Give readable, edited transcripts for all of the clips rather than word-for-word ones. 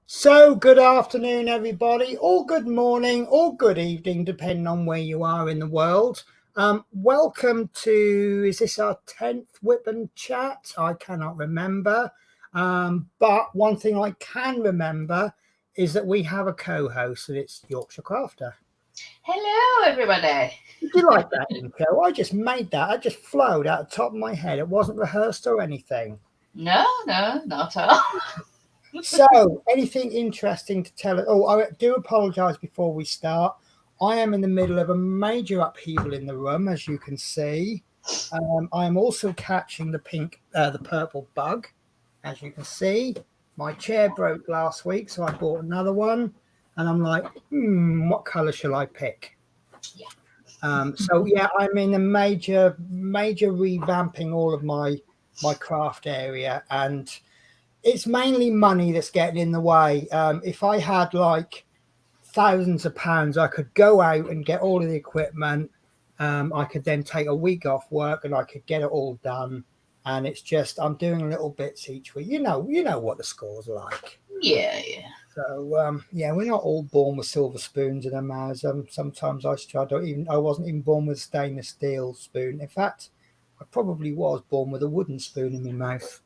So good afternoon, everybody, or good morning, or good evening, depending on where you are in the world. Welcome to, is this our 10th Whip and Chat? I cannot remember. But one thing I can remember is that we have a co-host, and it's Yorkshire Crafter. Hello, everybody. Did you like that intro? I just made that. I just flowed out the top of my head. It wasn't rehearsed or anything. No, not at all. So, anything interesting to tell us? Oh, I do apologise before we start. I am in the middle of a major upheaval in the room, as you can see. I am also catching the purple bug, as you can see. My chair broke last week, so I bought another one. And I'm like, what colour shall I pick? Yeah. So, yeah, I'm in a major revamping all of my craft area, and it's mainly money that's getting in the way. If I had like thousands of pounds, I could go out and get all of the equipment. I could then take a week off work and I could get it all done. And it's just, I'm doing little bits each week. You know what the score's like. Yeah. So we're not all born with silver spoons in our mouths. Sometimes I wasn't even born with a stainless steel spoon. In fact, I probably was born with a wooden spoon in my mouth.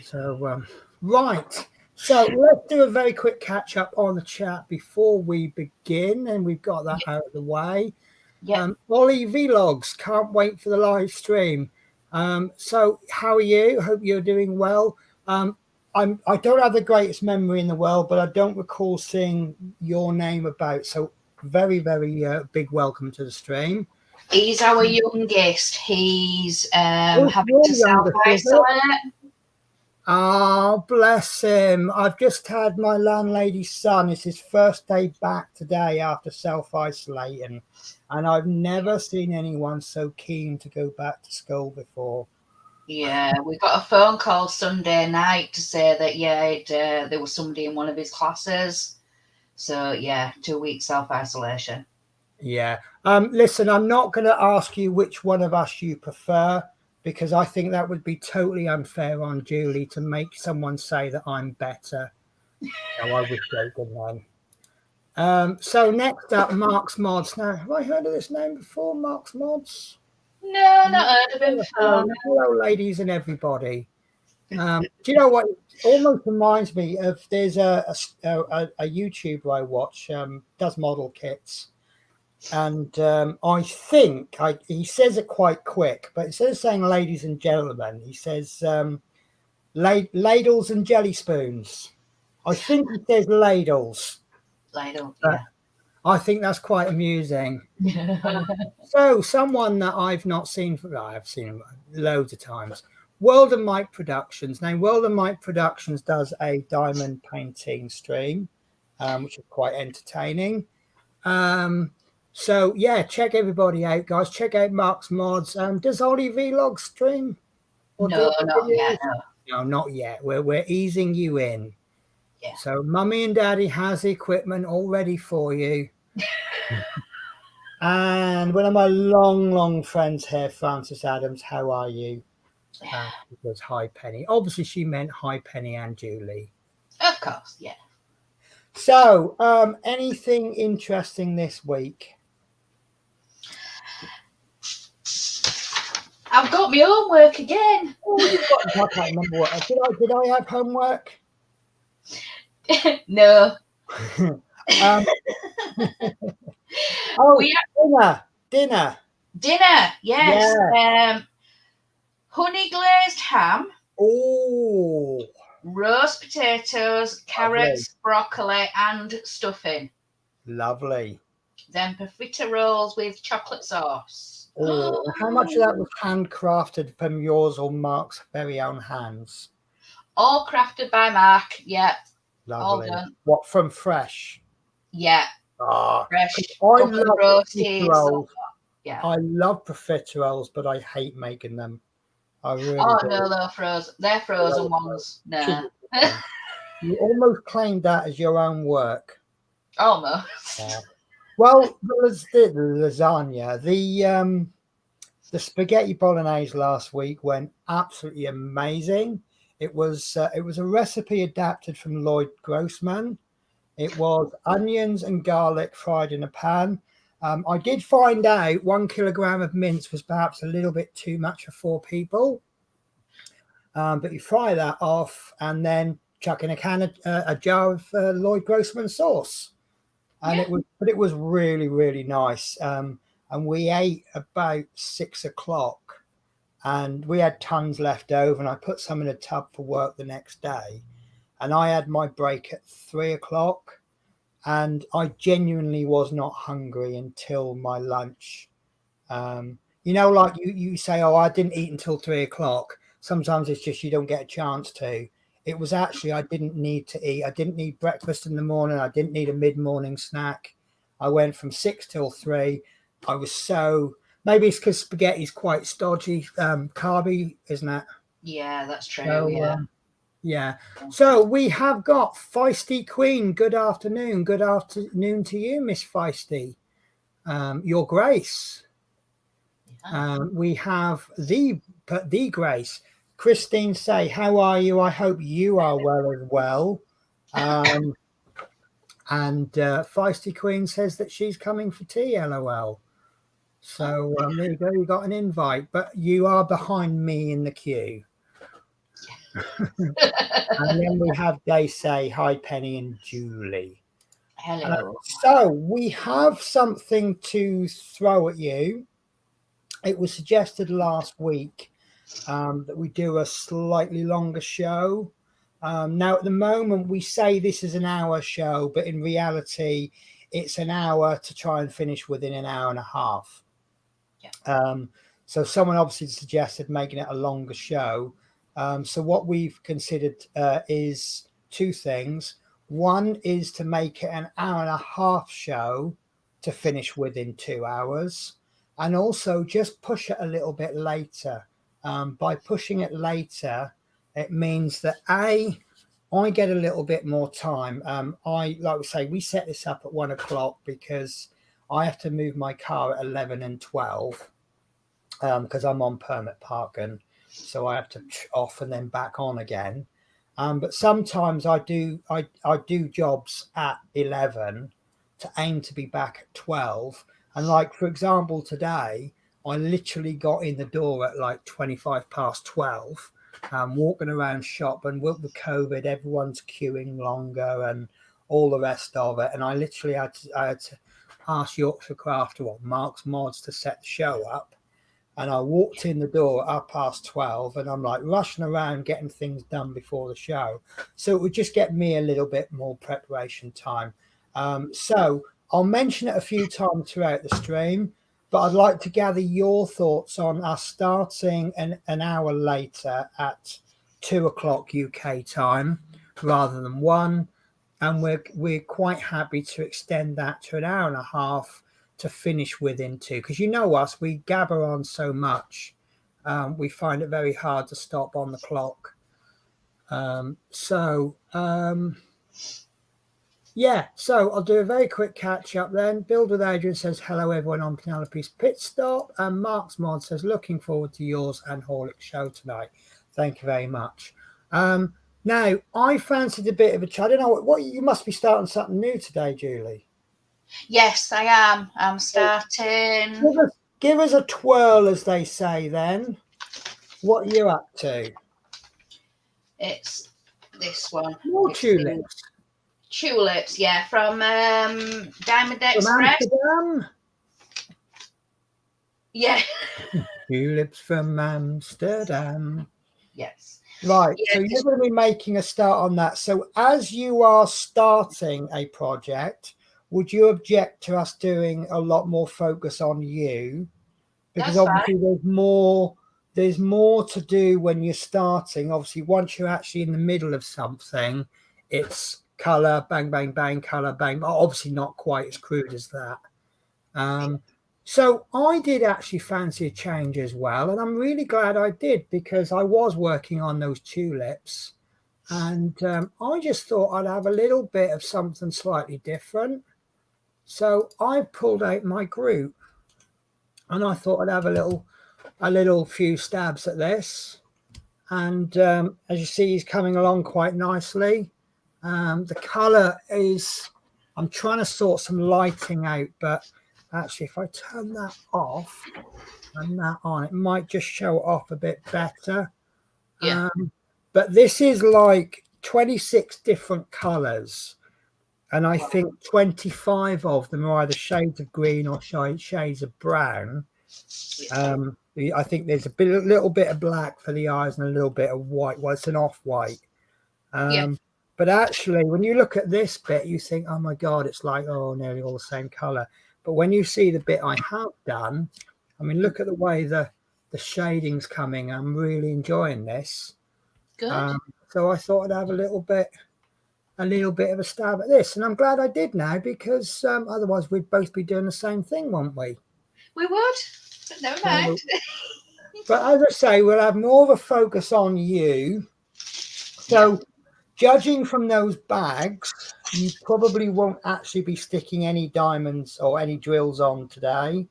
So, right. So let's do a very quick catch up on the chat before we begin. And we've got that out of the way. Yeah. Ollie Vlogs, can't wait for the live stream. So how are you? Hope you're doing well. I don't have the greatest memory in the world, but I don't recall seeing your name about. So very, very big welcome to the stream. He's our youngest. He's having to self-isolate. Oh, bless him. I've just had my landlady's son. It's his first day back today after self-isolating. And I've never seen anyone so keen to go back to school before. Yeah, we got a phone call Sunday night to say that, there was somebody in one of his classes. So, 2 weeks self-isolation. Yeah. Listen, I'm not going to ask you which one of us you prefer, because I think that would be totally unfair on Julie to make someone say that I'm better. No, I was joking then. So next up, Mark's Mods. Now, have I heard of this name before, Mark's Mods? No, not heard of him before. Hello, ladies and everybody. Do you know what? It almost reminds me of, there's a YouTuber I watch, does model kits. And I think he says it quite quick, but instead of saying ladies and gentlemen, he says ladles and jelly spoons. I think he says ladles. Ladle, yeah. I think that's quite amusing. So someone that I've not seen, I've seen him loads of times, World of Mike Productions. Now, World of Mike Productions does a diamond painting stream, which is quite entertaining. So yeah, check everybody out, guys. Check out Mark's Mods. Does Ollie Vlog stream? Or no, not yet. No, not yet. We're easing you in. Yeah. So Mummy and Daddy has the equipment all ready for you. And one of my long friends here, Francis Adams. How are you? Because hi Penny. Obviously, she meant hi Penny and Julie. Of course, yeah. So, anything interesting this week? I've got my homework again. I can't remember what. Did I have homework? No. Dinner. Yes. Honey glazed ham. Oh. roast potatoes, carrots, broccoli, and stuffing. Lovely. Then profiterolles with chocolate sauce. Oh, how much of that was handcrafted from yours or Mark's very own hands? All crafted by Mark. Yeah. Lovely. All done. What, from fresh? Yeah. Ah, Fresh. I Oven love roasted. Yeah. I love profiteroles, but I hate making them. I really do. No, they're frozen. They're frozen ones. No. You almost claimed that as your own work. Almost. Yeah. Well, the lasagna, the spaghetti bolognese last week went absolutely amazing. It was a recipe adapted from Lloyd Grossman. It was onions and garlic fried in a pan. I did find out 1 kilogram of mince was perhaps a little bit too much for 4 people. But you fry that off and then chuck in a jar of Lloyd Grossman sauce. And it was really, really nice. And we ate about 6 o'clock and we had tons left over. And I put some in a tub for work the next day. And I had my break at 3 o'clock. And I genuinely was not hungry until my lunch. Like you say, oh, I didn't eat until 3 o'clock. Sometimes it's just you don't get a chance to. It was actually I didn't need to eat. I didn't need breakfast in the morning. I didn't need a mid-morning snack. I went from 6 till 3. I was maybe it's because spaghetti is quite stodgy, carby, isn't it? Yeah, that's true. So, yeah. So we have got Feisty Queen. Good afternoon. Good afternoon to you, Miss Feisty. Your Grace. We have the Grace. Christine say, how are you? I hope you are well as well. And Feisty Queen says that she's coming for tea, LOL. So there you go. You got an invite, but you are behind me in the queue. And then we have Day say, hi, Penny and Julie. Hello. So we have something to throw at you. It was suggested last week that we do a slightly longer show. Now, at the moment, we say this is an hour show, but in reality, it's an hour to try and finish within an hour and a half. Yeah. So someone obviously suggested making it a longer show. So what we've considered is 2 things. One is to make it an hour and a half show to finish within 2 hours, and also just push it a little bit later. By pushing it later, it means that I get a little bit more time. Like we say, we set this up at 1 o'clock because I have to move my car at 11 and 12 because I'm on permit parking. So I have to off and then back on again. But sometimes I do jobs at 11 to aim to be back at 12. And like, for example, today, I literally got in the door at like 25 past 12, walking around shop, and with the COVID, everyone's queuing longer and all the rest of it. And I literally had to ask Yorkshire Craft or Mark's Mods to set the show up. And I walked in the door at past 12 and I'm like rushing around getting things done before the show. So it would just get me a little bit more preparation time. So I'll mention it a few times throughout the stream, but I'd like to gather your thoughts on us starting an hour later at 2 o'clock UK time rather than 1. And we're quite happy to extend that to an hour and a half to finish within 2, because you know us, we gabber on so much, we find it very hard to stop on the clock. So I'll do a very quick catch up then. Build with Adrian says hello everyone on Penelopes Pitstop, and Mark's Mod says looking forward to yours and Horlick's show tonight. Thank you very much. Now I fancied a bit of a chat. I don't know what you must be starting something new today, Julie. Yes, I am. I'm starting. Give us a twirl, as they say then. What are you up to? It's this one. More tulips. Tulips, yeah, from Diamond Express. From Amsterdam? Yeah. Tulips from Amsterdam. Yes. Right. Yeah, So you're going to be making a start on that. So as you are starting a project, would you object to us doing a lot more focus on you? Because that's fine. obviously there's more to do when you're starting. Obviously, once you're actually in the middle of something, it's color, bang, bang, bang, color, bang. Obviously not quite as crude as that. So I did actually fancy a change as well, and I'm really glad I did because I was working on those tulips, and I just thought I'd have a little bit of something slightly different. So I pulled out my group, and I thought I'd have a little few stabs at this. And as you see, he's coming along quite nicely. The color is, I'm trying to sort some lighting out, but actually if I turn that off and that on, it might just show it off a bit better. Yeah. But this is like 26 different colors, and I think 25 of them are either shades of green or shades of brown. I think there's a little bit of black for the eyes and a little bit of white. Well, it's an off-white. Yeah. But actually, when you look at this bit, you think, oh my God, it's like, oh, nearly all the same color. But when you see the bit I have done, I mean, look at the way the shading's coming. I'm really enjoying this. Good. So I thought I'd have a little bit of a stab at this. And I'm glad I did now because otherwise we'd both be doing the same thing, wouldn't we? We would, but never mind. But as I say, we'll have more of a focus on you. So judging from those bags, you probably won't actually be sticking any diamonds or any drills on today.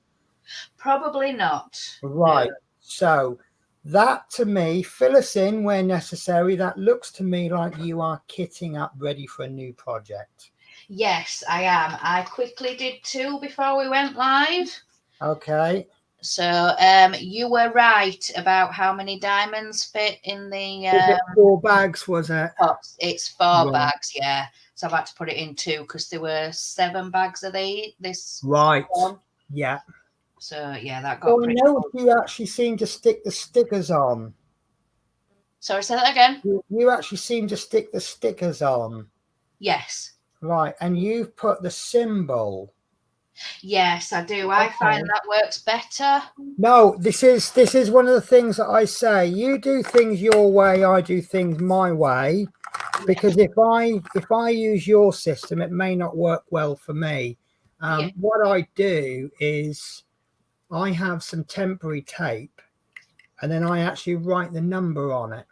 Probably not. Right. No. So that to me, fill us in where necessary. That looks to me like you are kitting up ready for a new project. Yes, I am. I quickly did 2 before we went live. Okay. So you were right about how many diamonds fit in the 4 bags, was it? pots. It's 4 bags, yeah. So I've had to put it in 2 because there were 7 bags of this Right. one. Yeah. So yeah, that got pretty I know cool. you actually seem to stick the stickers on. Sorry, say that again. You actually seem to stick the stickers on. Yes. Right, and you've put the symbol. Yes, I do. I find that works better. No, this is one of the things that I say. You do things your way, I do things my way. Because if I use your system, it may not work well for me. What I do is I have some temporary tape, and then I actually write the number on it.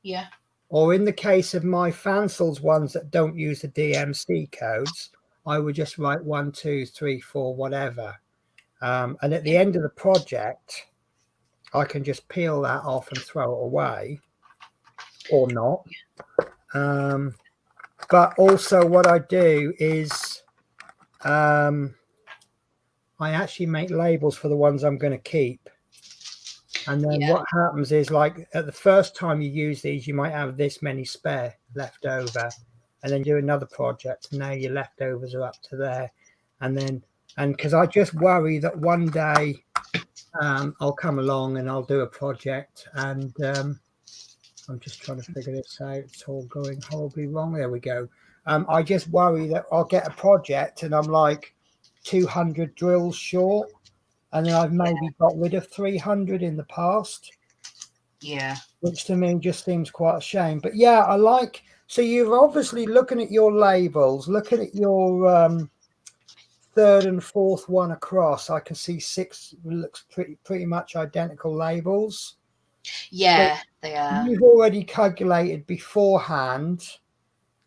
Yeah. Or in the case of my Fancels ones that don't use the DMC codes, I would just write 1, 2, 3, 4, whatever. And at the end of the project, I can just peel that off and throw it away, or not. But also what I do is I actually make labels for the ones I'm going to keep. And then what happens is, like, at the first time you use these, you might have this many spare left over, and then do another project. And now your leftovers are up to there. And because I just worry that one day I'll come along and I'll do a project, and I'm just trying to figure this out. It's all going horribly wrong. There we go. I just worry that I'll get a project and I'm like 200 drills short, and then I've maybe got rid of 300 in the past. Yeah. Which to me just seems quite a shame. But yeah, I like, so you're obviously looking at your labels, looking at your third and fourth one across. I can see 6 looks pretty much identical labels. Yeah, so they are. You've already calculated beforehand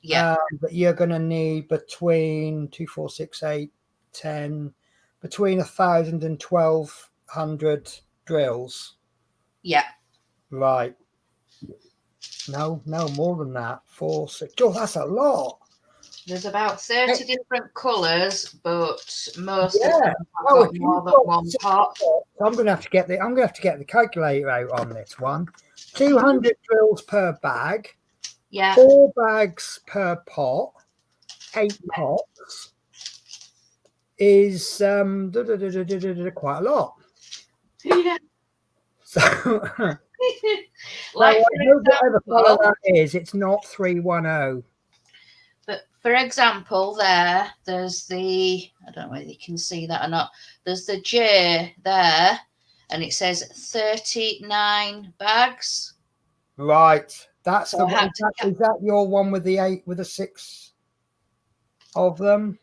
that you're going to need between 2, 4, 6, 8, 10, between 1,000 and 1,200 drills. Yeah. Right. No, more than that. 4, 6. Oh, that's a lot. There's about 30 different colours, but most of them have got more than one pot. I'm going to have to get the calculator out on this one. 200 drills per bag. Yeah. 4 bags per pot. 8 pots is quite a lot. Yeah. So Like, I for hope whatever colour example, that is, it's not 310. but for example, there's the, I don't know whether you can see that or not. There's the J there, and it says 39 bags. Right. That's So the I one. had to, Is that your one with the 8 with the 6 of them?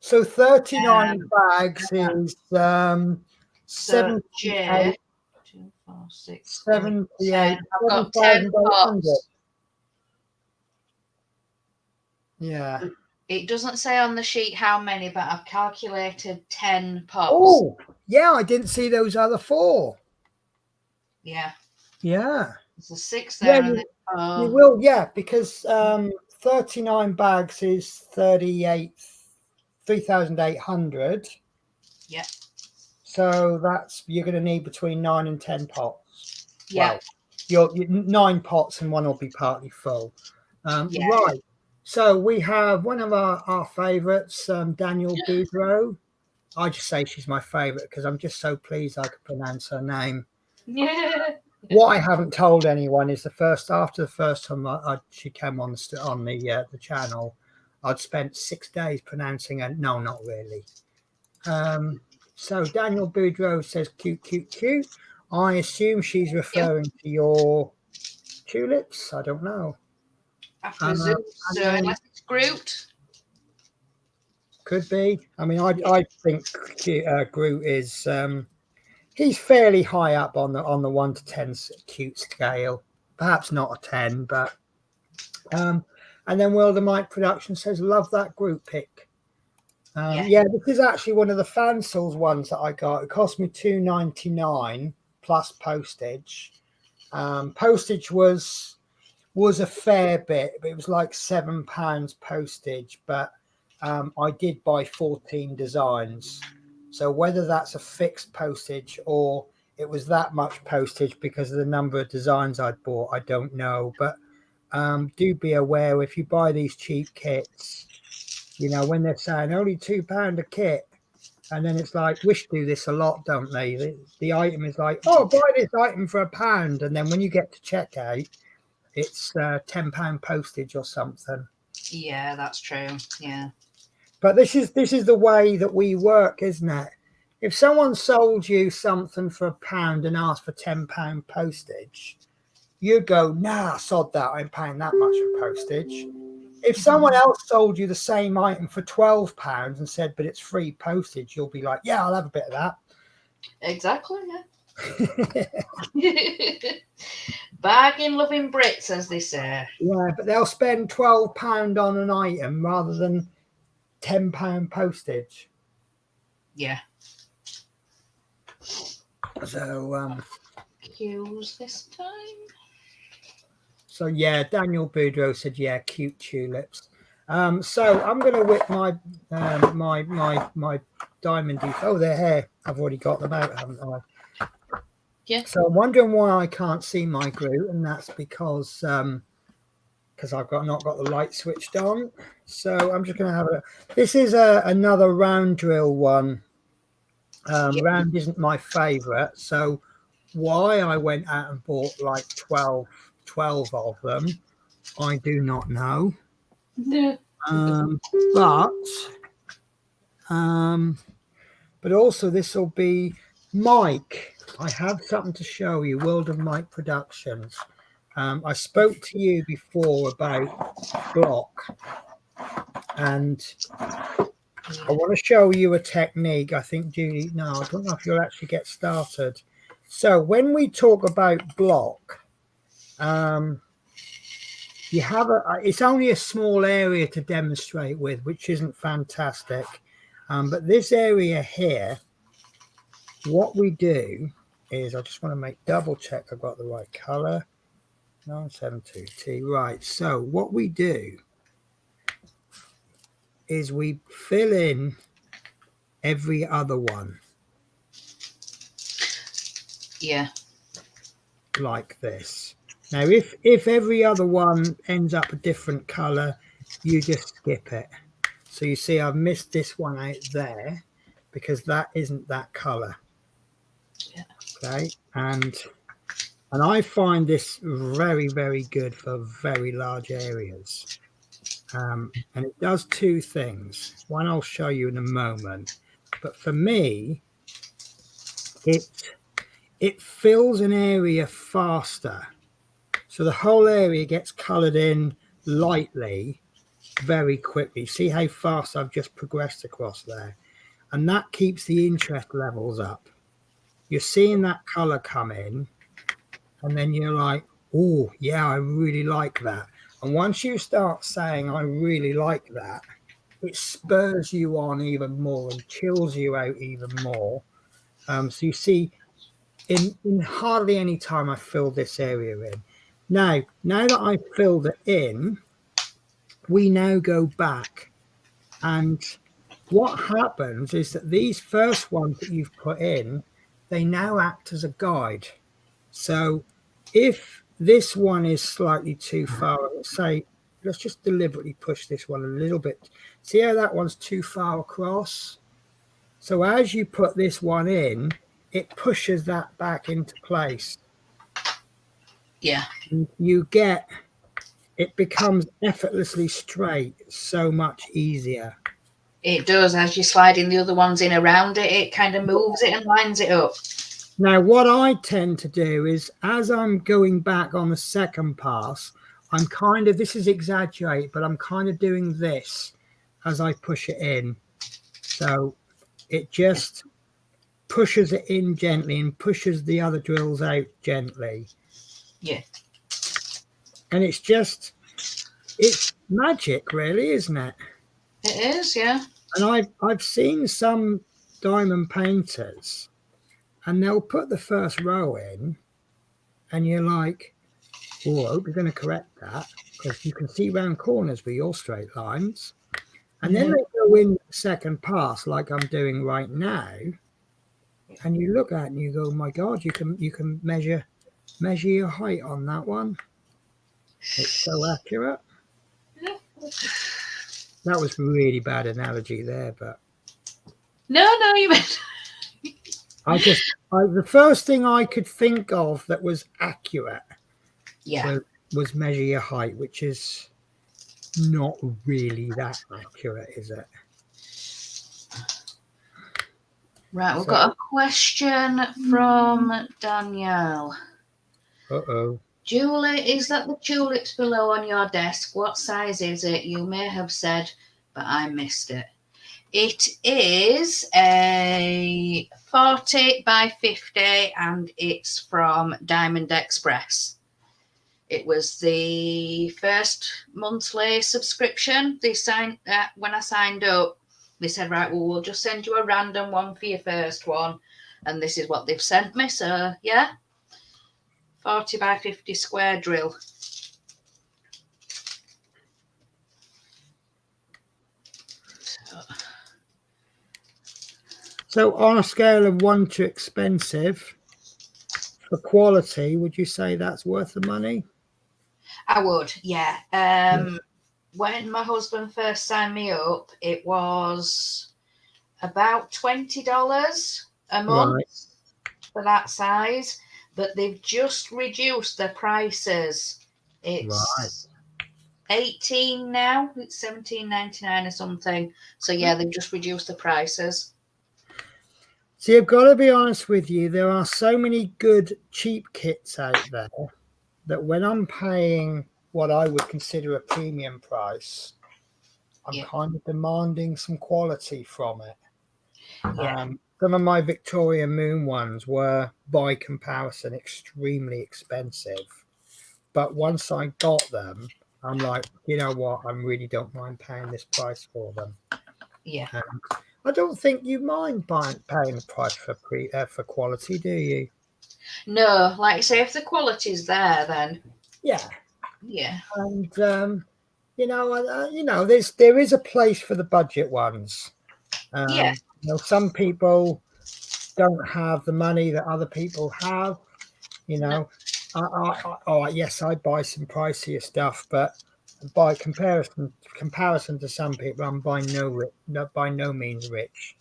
So 39 bags is so 78, J, 2, 4, 6, 8, 10. 78, I've got 10 7,800. pots. Yeah. It doesn't say on the sheet how many, but I've calculated 10 pots. Oh, yeah, I didn't see those other 4. Yeah. Yeah. There's a 6 Yeah, there and then you 4. will, yeah, because 39 bags is 3,800. Yeah. So that's, you're going to need between 9 and 10 pots. Yeah. Well, you're 9 pots and one will be partly full. Yeah. Right. So we have one of our favourites, Daniel Boudreau. I just say she's my favourite because I'm just so pleased I could pronounce her name. Yeah. What I haven't told anyone is after the first time she came on the channel, I'd spent 6 days pronouncing her. No, not really. So Daniel Boudreau says cute, cute, cute. I assume she's referring to your tulips. I don't know. I presume so, unless it's Groot. Could be. I mean, I think Groot is he's fairly high up on the 1 to 10 cute scale. Perhaps not a 10, but and then Wildermite Production says love that Groot pic. Yeah, this is actually one of the Fansels ones that I got. It cost me $2.99 plus postage. Postage was a fair bit, but it was like £7 postage. But I did buy 14 designs, so whether that's a fixed postage or it was that much postage because of the number of designs I'd bought, I don't know. But do be aware if you buy these cheap kits, you know, when they're saying only £2 a kit, and then it's like Wish do this a lot, don't they? The item is like, oh, buy this item for £1, and then when you get to checkout, it's £10 postage or something. Yeah, that's true. Yeah. But this is the way that we work, isn't it? If someone sold you something for £1 and asked for £10 postage, you'd go, nah, sod that, I'm paying that much for postage. If someone else sold you the same item for £12 and said, but it's free postage, you'll be like, yeah, I'll have a bit of that. Exactly, yeah. Bargain loving Brits, as they say. Yeah, but they'll spend £12 on an item rather than £10 postage. Yeah. So, Cues this time. So yeah, Daniel Boudreau said, yeah, cute tulips. So I'm going to whip my my diamond. Oh, they're here. I've already got them out, haven't I? Yeah. So I'm wondering why I can't see my Groot, and that's because I've not got the light switched on. So I'm just going to have a. This is another round drill one. Round isn't my favourite, so why I went out and bought like 12 of them, I do not know. But also this will be Mike. I have something to show you. World of Mike Productions. I spoke to you before about block, and I want to show you a technique. I think Julie, no, I don't know if you'll actually get started. So when we talk about block, you have it's only a small area to demonstrate with, which isn't fantastic. But this area here, what we do is, I just want to make double check I've got the right color. 972T. Right. So what we do is we fill in every other one. Yeah. Like this. Now, if every other one ends up a different color, you just skip it. So you see I've missed this one out there because that isn't that color. Yeah. Okay, and And I find this very, very good for very large areas. And it does two things. One I'll show you in a moment. But for me, it fills an area faster. So the whole area gets coloured in lightly very quickly. See how fast I've just progressed across there? And that keeps the interest levels up. You're seeing that colour come in, and then you're like, oh, yeah, I really like that. And once you start saying, I really like that, it spurs you on even more and chills you out even more. So you see, in hardly any time I filled this area in. Now that I've filled it in, we now go back, and what happens is that these first ones that you've put in, they now act as a guide. So if this one is slightly too far, let's just deliberately push this one a little bit. See how that one's too far across? So as you put this one in, it pushes that back into place. Yeah. You get, it becomes effortlessly straight, so much easier. It does. As you're sliding the other ones in around it, it kind of moves it and lines it up. Now, what I tend to do is, as I'm going back on the second pass, I'm kind of, this is exaggerated, but I'm kind of doing this as I push it in. So it just pushes it in gently and pushes the other drills out gently. Yeah. And it's magic, really, isn't it? It is, yeah. And I've seen some diamond painters, and they'll put the first row in, and you're like, oh, I hope you're going to correct that, because you can see round corners with your straight lines. And then they go in the second pass, like I'm doing right now, and you look at it and you go, my God, you can measure your height on that one. It's so accurate. That was a really bad analogy there, but no, you meant. The first thing I could think of that was accurate, was measure your height, which is not really that accurate, is it? Right, we've got a question from Danielle. Julie, is that the tulips below on your desk? What size is it? You may have said, but I missed it. It is a 40 by 50, and it's from Diamond Express. It was the first monthly subscription. They signed when I signed up. They said, right, well, we'll just send you a random one for your first one, and this is what they've sent me. So yeah, 40 by 50 square drill. So on a scale of 1 to expensive, for quality, would you say that's worth the money? I would, yeah. When my husband first signed me up, it was about $20 a month for that size, but they've just reduced their prices. It's $18 now. It's $17.99 or something. So yeah, they've just reduced the prices. See, I've got to be honest with you. There are so many good cheap kits out there that when I'm paying what I would consider a premium price, I'm kind of demanding some quality from it. Some of my Victoria Moon ones were, by comparison, extremely expensive. But once I got them, I'm like, you know what? I really don't mind paying this price for them. Yeah. I don't think you mind paying the price for quality, do you? No, like I say, if the quality's there, then yeah. And there is a place for the budget ones. Some people don't have the money that other people have. Yes, I buy some pricier stuff, but by comparison to some people, I'm by no means rich.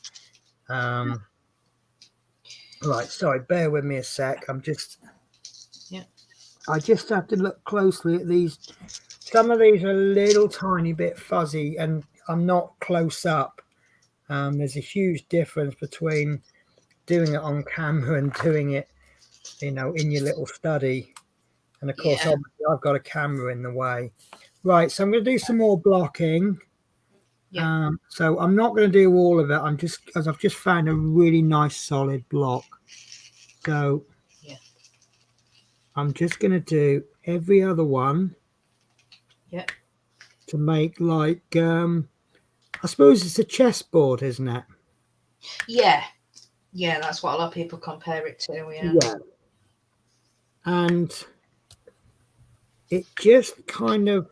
Right, sorry, bear with me a sec. I'm just I just have to look closely at these. Some of these are a little tiny bit fuzzy, and I'm not close up. There's a huge difference between doing it on camera and doing it, in your little study. And of course, Yeah. obviously, I've got a camera in the way. Right, so I'm going to do some more blocking. Yeah. So I'm not going to do all of it. I've just found a really nice solid block. So Yeah. I'm just going to do every other one. Yeah. To make like, I suppose it's a chessboard, isn't it? Yeah. Yeah, that's what a lot of people compare it to. Yeah. Yeah. And it just kind of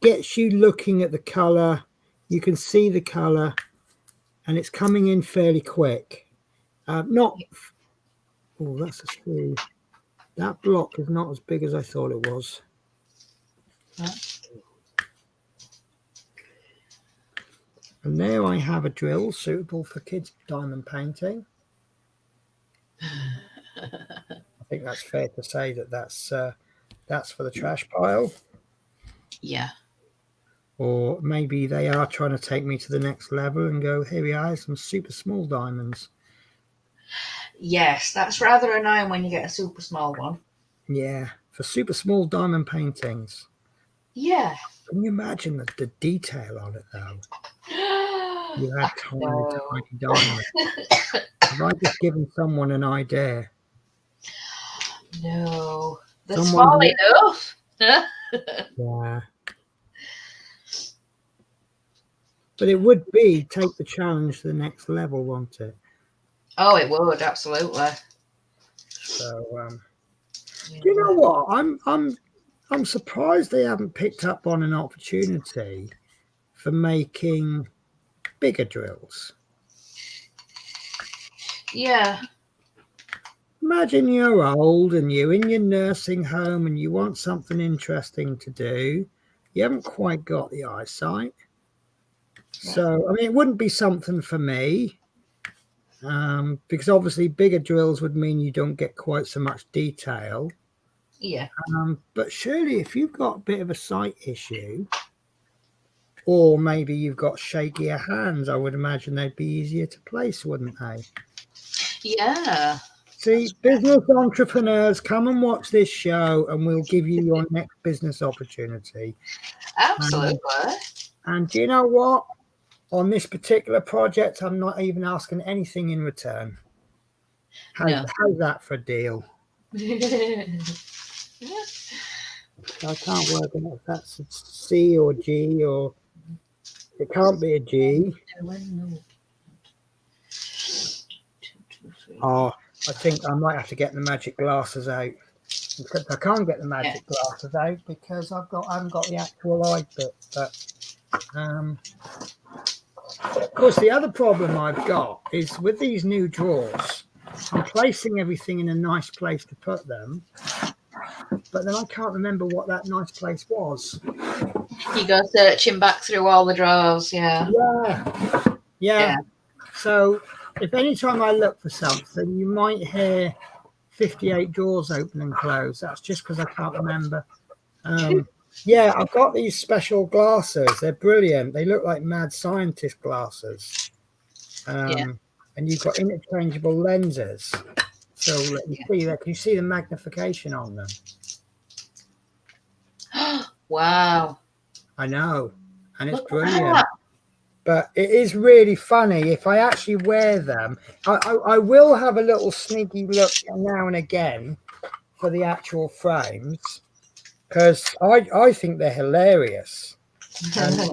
gets you looking at the color. You can see the color, and it's coming in fairly quick. Not, oh, that's a screw. That block is not as big as I thought it was. Huh? And there I have a drill suitable for kids' diamond painting. I think that's fair to say that that's for the trash pile. Yeah. Or maybe they are trying to take me to the next level and go, here we are, some super small diamonds. Yes, that's rather annoying when you get a super small one. Yeah, for super small diamond paintings. Yeah. Can you imagine the detail on it, though? You have tiny diamonds. Have I just given someone an idea? No. That's small enough. Yeah. But it would be take the challenge to the next level, won't it? Oh, it would, absolutely. So, do you know what? I'm surprised they haven't picked up on an opportunity for making bigger drills. Yeah. Imagine you're old and you're in your nursing home and you want something interesting to do. You haven't quite got the eyesight. So, I mean, it wouldn't be something for me, because obviously bigger drills would mean you don't get quite so much detail. Yeah. But surely if you've got a bit of a sight issue, or maybe you've got shakier hands, I would imagine they'd be easier to place, wouldn't they? Yeah. See, business entrepreneurs, come and watch this show and we'll give you your next business opportunity. Absolutely. And do you know what? On this particular project, I'm not even asking anything in return. How's that for a deal? I can't work out if that's a C or G, or it can't be a G. Oh, I think I might have to get the magic glasses out. Except I can't get the magic glasses out because I haven't got the actual eye bit. But of course, the other problem I've got is with these new drawers, I'm placing everything in a nice place to put them, but then I can't remember what that nice place was. You go searching back through all the drawers, yeah. Yeah. So if any time I look for something, you might hear 58 drawers open and close. That's just because I can't remember. Yeah, I've got these special glasses. They're brilliant. They look like mad scientist glasses. And you've got interchangeable lenses. So let me see that. Can you see the magnification on them? Wow. I know. And it's brilliant. But it is really funny. If I actually wear them, I will have a little sneaky look now and again for the actual frames, because I think they're hilarious. And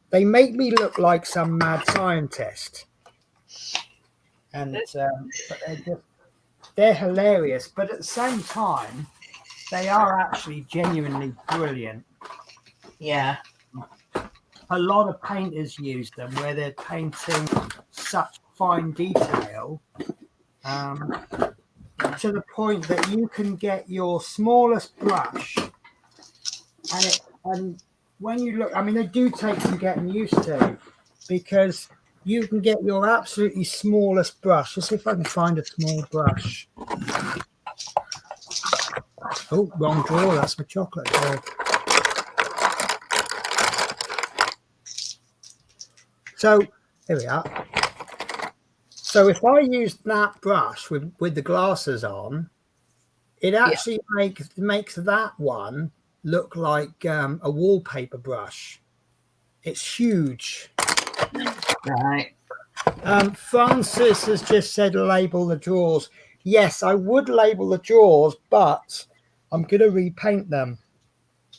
they make me look like some mad scientist. And but they're hilarious. But at the same time, they are actually genuinely brilliant. Yeah. A lot of painters use them where they're painting such fine detail, to the point that you can get your smallest brush, and when you look, I mean, they do take some getting used to, because you can get your absolutely smallest brush. Let's see if I can find a small brush. Oh, wrong drawer. That's my chocolate drawer. So here we are. So if I use that brush with the glasses on, it actually makes that one look like a wallpaper brush. It's huge. Right. Francis has just said label the drawers. Yes, I would label the drawers, but I'm going to repaint them,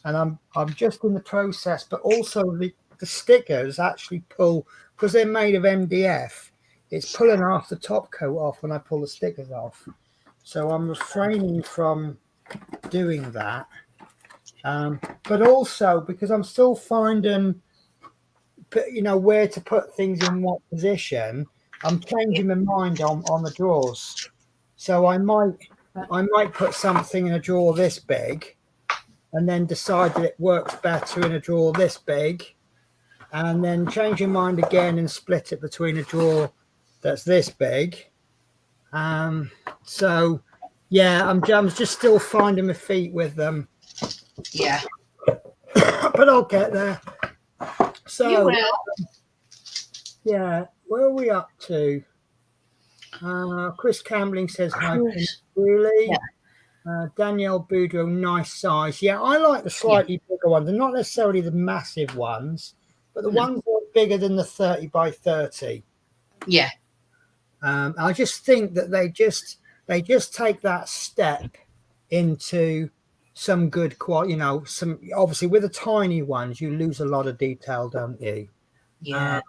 and I'm just in the process. But also the stickers actually pull, because they're made of MDF. It's pulling half the top coat off when I pull the stickers off. So I'm refraining from doing that. But also because I'm still finding, where to put things in what position, I'm changing my mind on the drawers. So I might put something in a drawer this big, and then decide that it works better in a drawer this big, and then change your mind again and split it between a drawer that's this big. So yeah, I'm just still finding my feet with them. Yeah. But I'll get there. So You will. Yeah, where are we up to? Chris Campbell says hi, really. Yeah. Danielle Boudreau, nice size. Yeah, I like the slightly bigger ones, and not necessarily the massive ones, but the ones that are bigger than the 30 by 30. Yeah. I just think that they just take that step into some good quality. Some, obviously with the tiny ones, you lose a lot of detail, don't you? Yeah.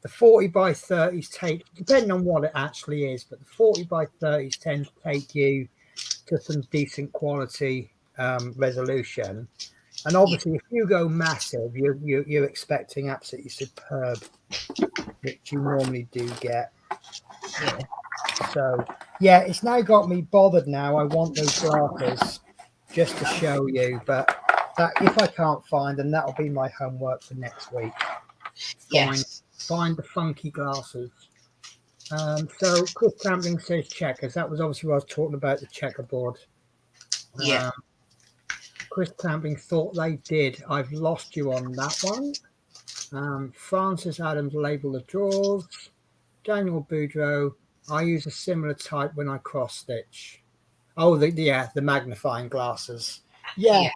The 40 by 30s take, depending on what it actually is, but the 40 by 30s tend to take you to some decent quality resolution. And obviously, if you go massive, you're expecting absolutely superb, which you normally do get. Yeah. So yeah, it's now got me bothered. Now I want those glasses just to show you, but that if I can't find them, that'll be my homework for next week. Find the funky glasses. So Chris Campling says checkers. That was obviously what I was talking about, the checkerboard. Yeah. Chris Campling thought they did. I've lost you on that one. Francis Adams label the drawers. Daniel Boudreau, I use a similar type when I cross stitch. Oh, the magnifying glasses. Yeah.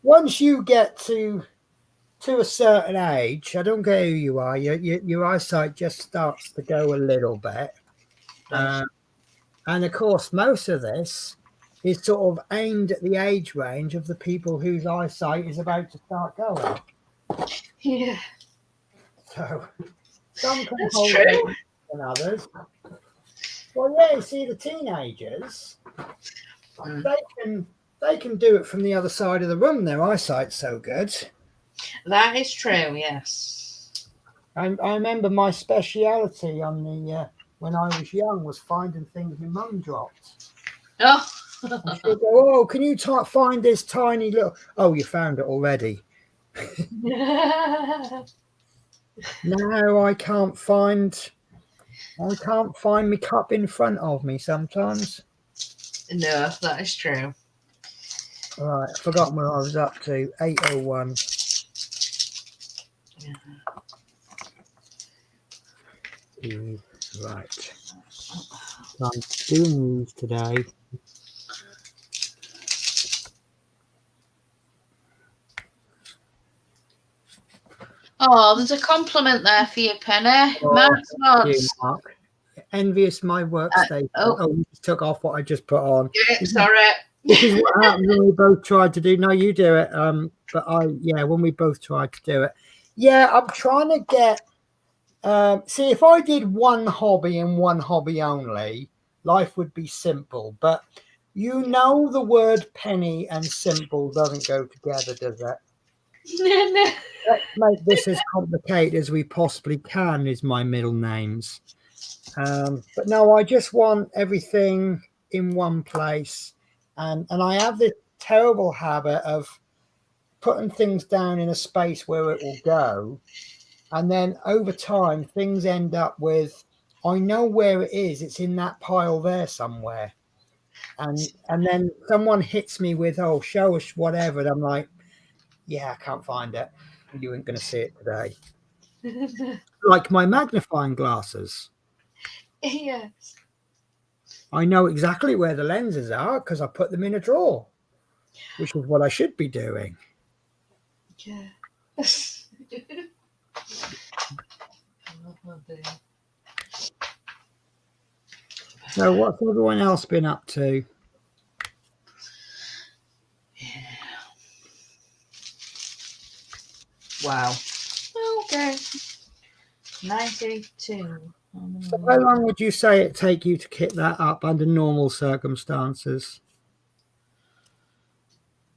Once you get to a certain age, I don't care who you are, your eyesight just starts to go a little bit. And of course, most of this is sort of aimed at the age range of the people whose eyesight is about to start going. Yeah. So some can That's hold true. it than others. Well, yeah, you see, the teenagers, they can do it from the other side of the room. Their eyesight's so good. That is true, yes. I remember my speciality on the when I was young was finding things my mum dropped. Oh. She'd go, oh, can you find this tiny little? Oh, you found it already. No, I can't find my cup in front of me sometimes. No, that is true. All right, I've forgotten where I was up to. 8:01. Right. I'm doing these today. Oh, there's a compliment there for you, Penny. Mark's mods. Mark. Envious my workstation. You just took off what I just put on. Sorry. This is what happened when we both tried to do. No, you do it. But when we both tried to do it. Yeah, I'm trying to get. See, if I did one hobby and one hobby only, life would be simple. But the word penny and simple doesn't go together, does it? No. Let's make this as complicated as we possibly can, is my middle names. But no, I just want everything in one place. And I have this terrible habit of putting things down in a space where it will go. And then over time, things end up with, I know where it is. It's in that pile there somewhere. And then someone hits me with, oh, show us whatever. And I'm like, yeah, I can't find it. You ain't going to see it today. Like my magnifying glasses. Yes. I know exactly where the lenses are because I put them in a drawer, which is what I should be doing. Yeah. So what's everyone else been up to? Wow. Okay. 92. So how long would you say it take you to kit that up under normal circumstances?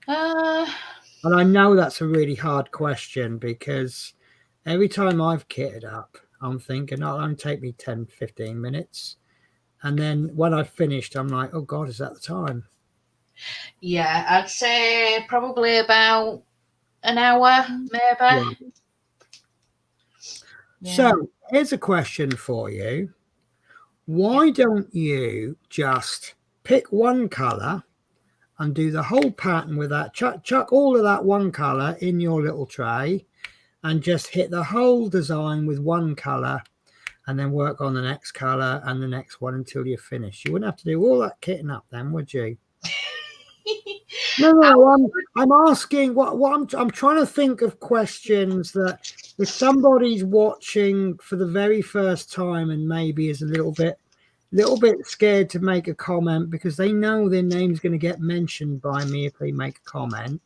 And I know that's a really hard question because every time I've kitted up, I'm thinking, oh, it'll only take me 10, 15 minutes. And then when I've finished, I'm like, oh God, is that the time? Yeah, I'd say probably about an hour, maybe. Yeah. Yeah. So here's a question for you. Why don't you just pick one colour and do the whole pattern with that? Chuck all of that one colour in your little tray and just hit the whole design with one colour and then work on the next colour and the next one until you're finished. You wouldn't have to do all that kitting up then, would you? No, I'm asking I'm trying to think of questions that if somebody's watching for the very first time and maybe is a little bit scared to make a comment because they know their name's going to get mentioned by me if they make a comment.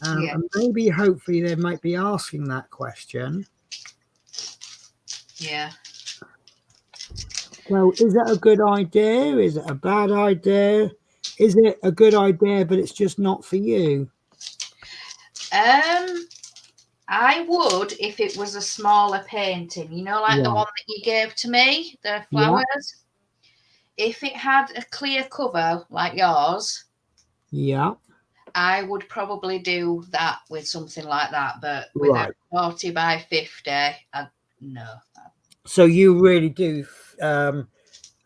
And maybe hopefully they might be asking that question. Yeah. So is that a good idea? Is it a bad idea? Is it a good idea, but it's just not for you? I would if it was a smaller painting, you know, like the one that you gave to me, the flowers. Yeah. If it had a clear cover like yours, yeah, I would probably do that with something like that. But with a 40 by 50, no. So you really do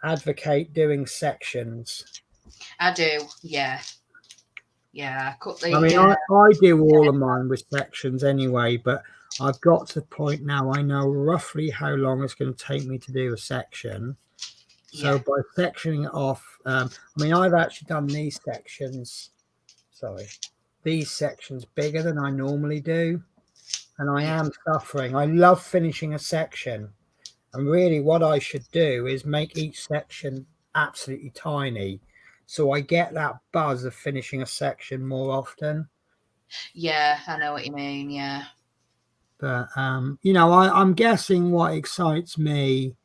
advocate doing sections? I do, yeah. Yeah, cut the. I mean, I do all of mine with sections anyway, but I've got to the point now I know roughly how long it's going to take me to do a section. So by sectioning it off, I mean, I've actually done these sections bigger than I normally do. And I am suffering. I love finishing a section. And really what I should do is make each section absolutely tiny. So I get that buzz of finishing a section more often. Yeah, I know what you mean. Yeah. But, you know, I'm guessing what excites me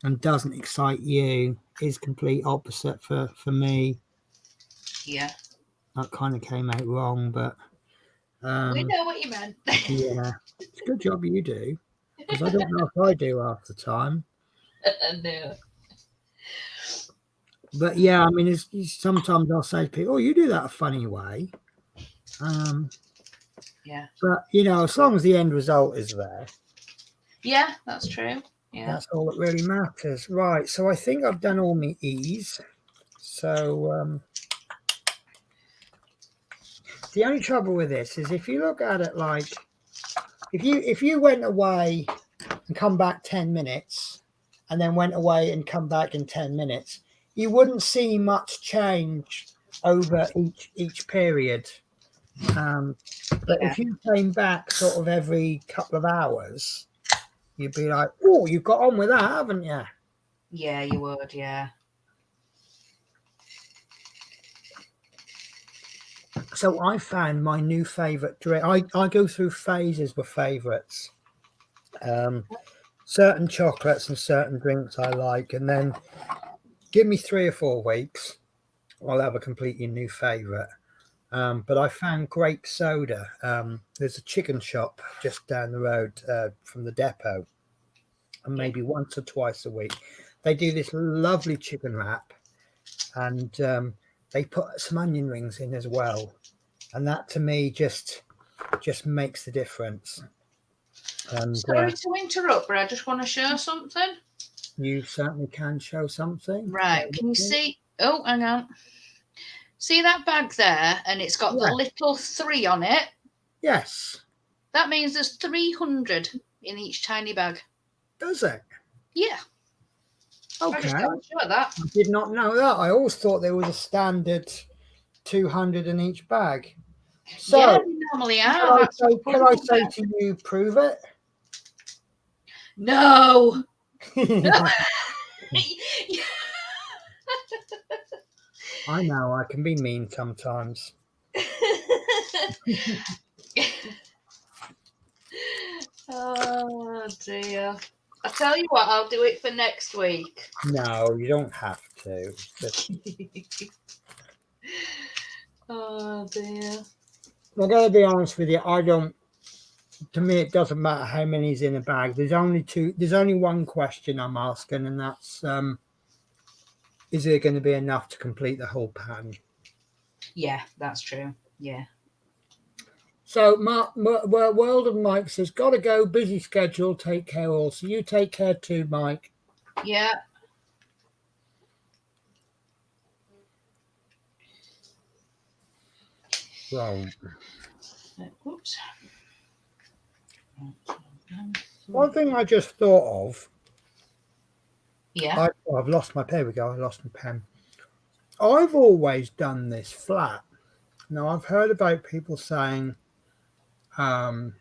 and doesn't excite you is complete opposite for me. Yeah. That kind of came out wrong, but we know what you meant. Yeah, it's a good job you do, because I don't know if I do half the time. No. But yeah, I mean, sometimes I'll say to people, "Oh, you do that a funny way." Yeah. But you know, as long as the end result is there. Yeah, that's true. Yeah. That's all that really matters. Right. So I think I've done all my E's. So the only trouble with this is if you look at it like if you went away and come back 10 minutes and then went away and come back in 10 minutes, you wouldn't see much change over each period. But if you came back sort of every couple of hours, you'd be like, oh, you've got on with that, haven't you? Yeah, you would, yeah. So I found my new favourite drink. I go through phases with favourites. Certain chocolates and certain drinks I like, and then give me 3 or 4 weeks, I'll have a completely new favourite. But I found grape soda. There's a chicken shop just down the road from the depot, and maybe once or twice a week they do this lovely chicken wrap, and they put some onion rings in as well, and that to me just makes the difference. And sorry to interrupt, but I just want to show something. You certainly can show something. Right, can you see? Oh, hang on. See that bag there? And it's got the little 3 on it. Yes. That means there's 300 in each tiny bag. Does it? Yeah. Okay. I just told you that. I did not know that. I always thought there was a standard 200 in each bag. So, yeah, they normally are. Can I say to you, prove it? No. No. I know, I can be mean sometimes. Oh dear. I tell you what, I'll do it for next week. No, you don't have to. Oh dear. I'm going to be honest with you. To me, it doesn't matter how many's in a bag. There's only one question I'm asking, and that's, is there going to be enough to complete the whole pan? Yeah, that's true. Yeah. So, World of Mike says, got to go, busy schedule, take care all. So you take care too, Mike. Yeah. Right. Oops. One thing I just thought of. Yeah. I've lost my pen. Here we go. I lost my pen. I've always done this flat. Now, I've heard about people saying to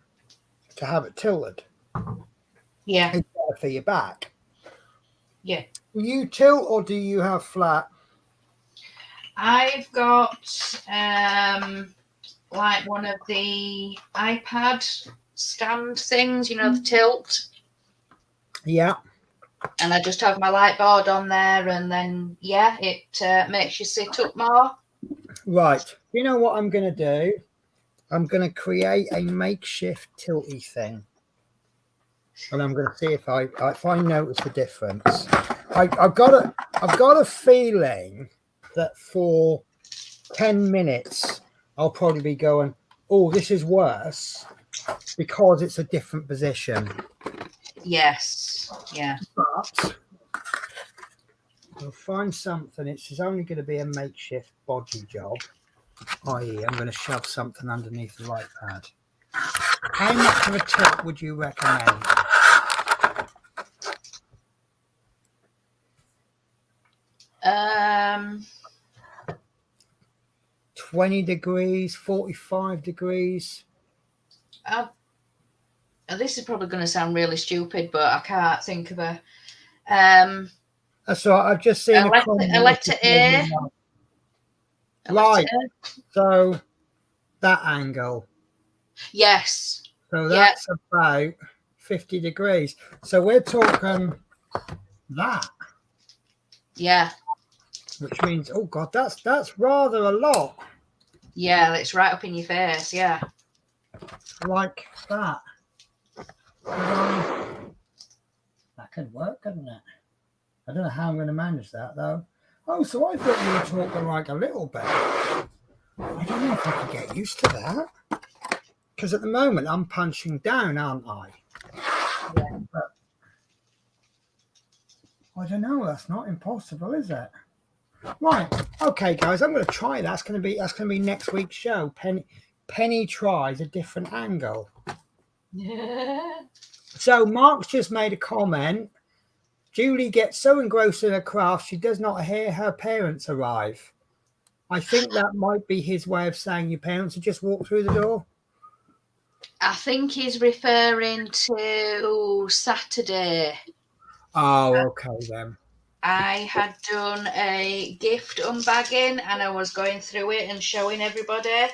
have it tilted. Yeah. It's better for your back. Yeah. Do you tilt or do you have flat? I've got like one of the iPad stand things, you know, the tilt. Yeah. And I just have my light board on there, and then it makes you sit up more. Right. You know what I'm going to do? I'm going to create a makeshift tilty thing, and I'm going to see if I notice the difference. I've got a feeling that for 10 minutes I'll probably be going, oh, this is worse because it's a different position. Yes. Yeah. But I'll find something. It's only going to be a makeshift bodgy job, i.e. I'm going to shove something underneath the light pad. How much of a tilt would you recommend? 20 degrees, 45 degrees. This is probably going to sound really stupid, but I can't think of a. That's all right. I've just seen a comment. A letter A. Right. So that angle. Yes. So that's about 50 degrees. So we're talking that. Yeah. Which means, oh God, that's rather a lot. Yeah, it's right up in your face. Yeah. Like that. That could work, couldn't it? I don't know how I'm going to manage that though. Oh, so I thought you were talking like a little bit. I don't know if I could get used to that. Because at the moment I'm punching down, aren't I? Yeah. But I don't know. That's not impossible, is it? Right. Okay, guys. I'm going to try that. That's going to be next week's show. Penny tries a different angle. Yeah. So Mark's just made a comment. Julie gets so engrossed in her craft she does not hear her parents arrive. I think that might be his way of saying your parents have just walked through the door. I think he's referring to Saturday. Oh, okay then. I had done a gift unbagging and I was going through it and showing everybody.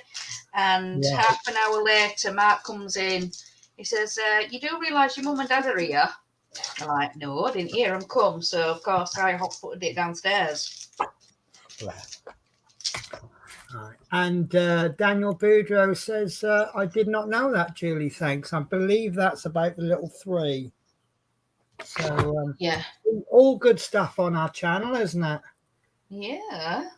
And half an hour later, Mark comes in. He says, you do realise your mum and dad are here? I'm like, no, I didn't hear them come. So, of course, I hot-footed it downstairs. Right. And Daniel Boudreau says, I did not know that, Julie, thanks. I believe that's about the little 3. So, yeah. All good stuff on our channel, isn't it? Yeah.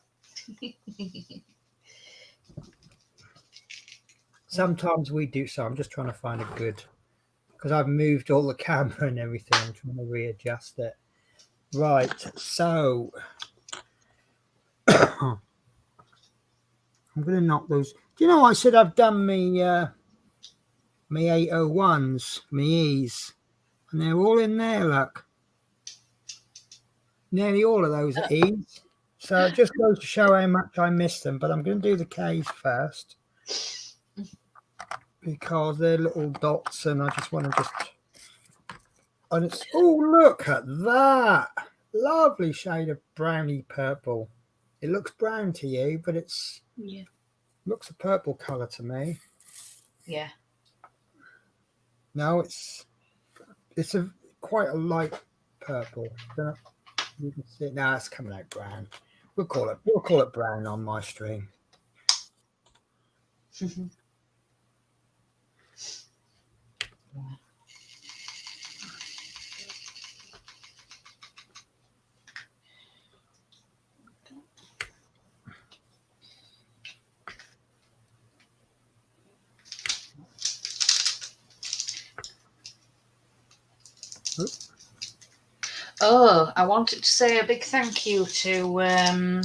Sometimes we do so. I'm just trying to find a good, because I've moved all the camera and everything. I'm trying to readjust it. Right. So I'm going to knock those. Do you know, I said I've done me 801s, me E's, and they're all in there, look. Nearly all of those are E's. So it just goes to show how much I missed them. But I'm going to do the K's first because they're little dots, and I just want to just. And it's, oh, look at that. Lovely shade of browny purple. It looks brown to you, but it's looks a purple colour to me. Yeah. No, it's a quite a light purple. You can see it now. It's coming out brown. We'll call it brown on my stream. Oh, I wanted to say a big thank you to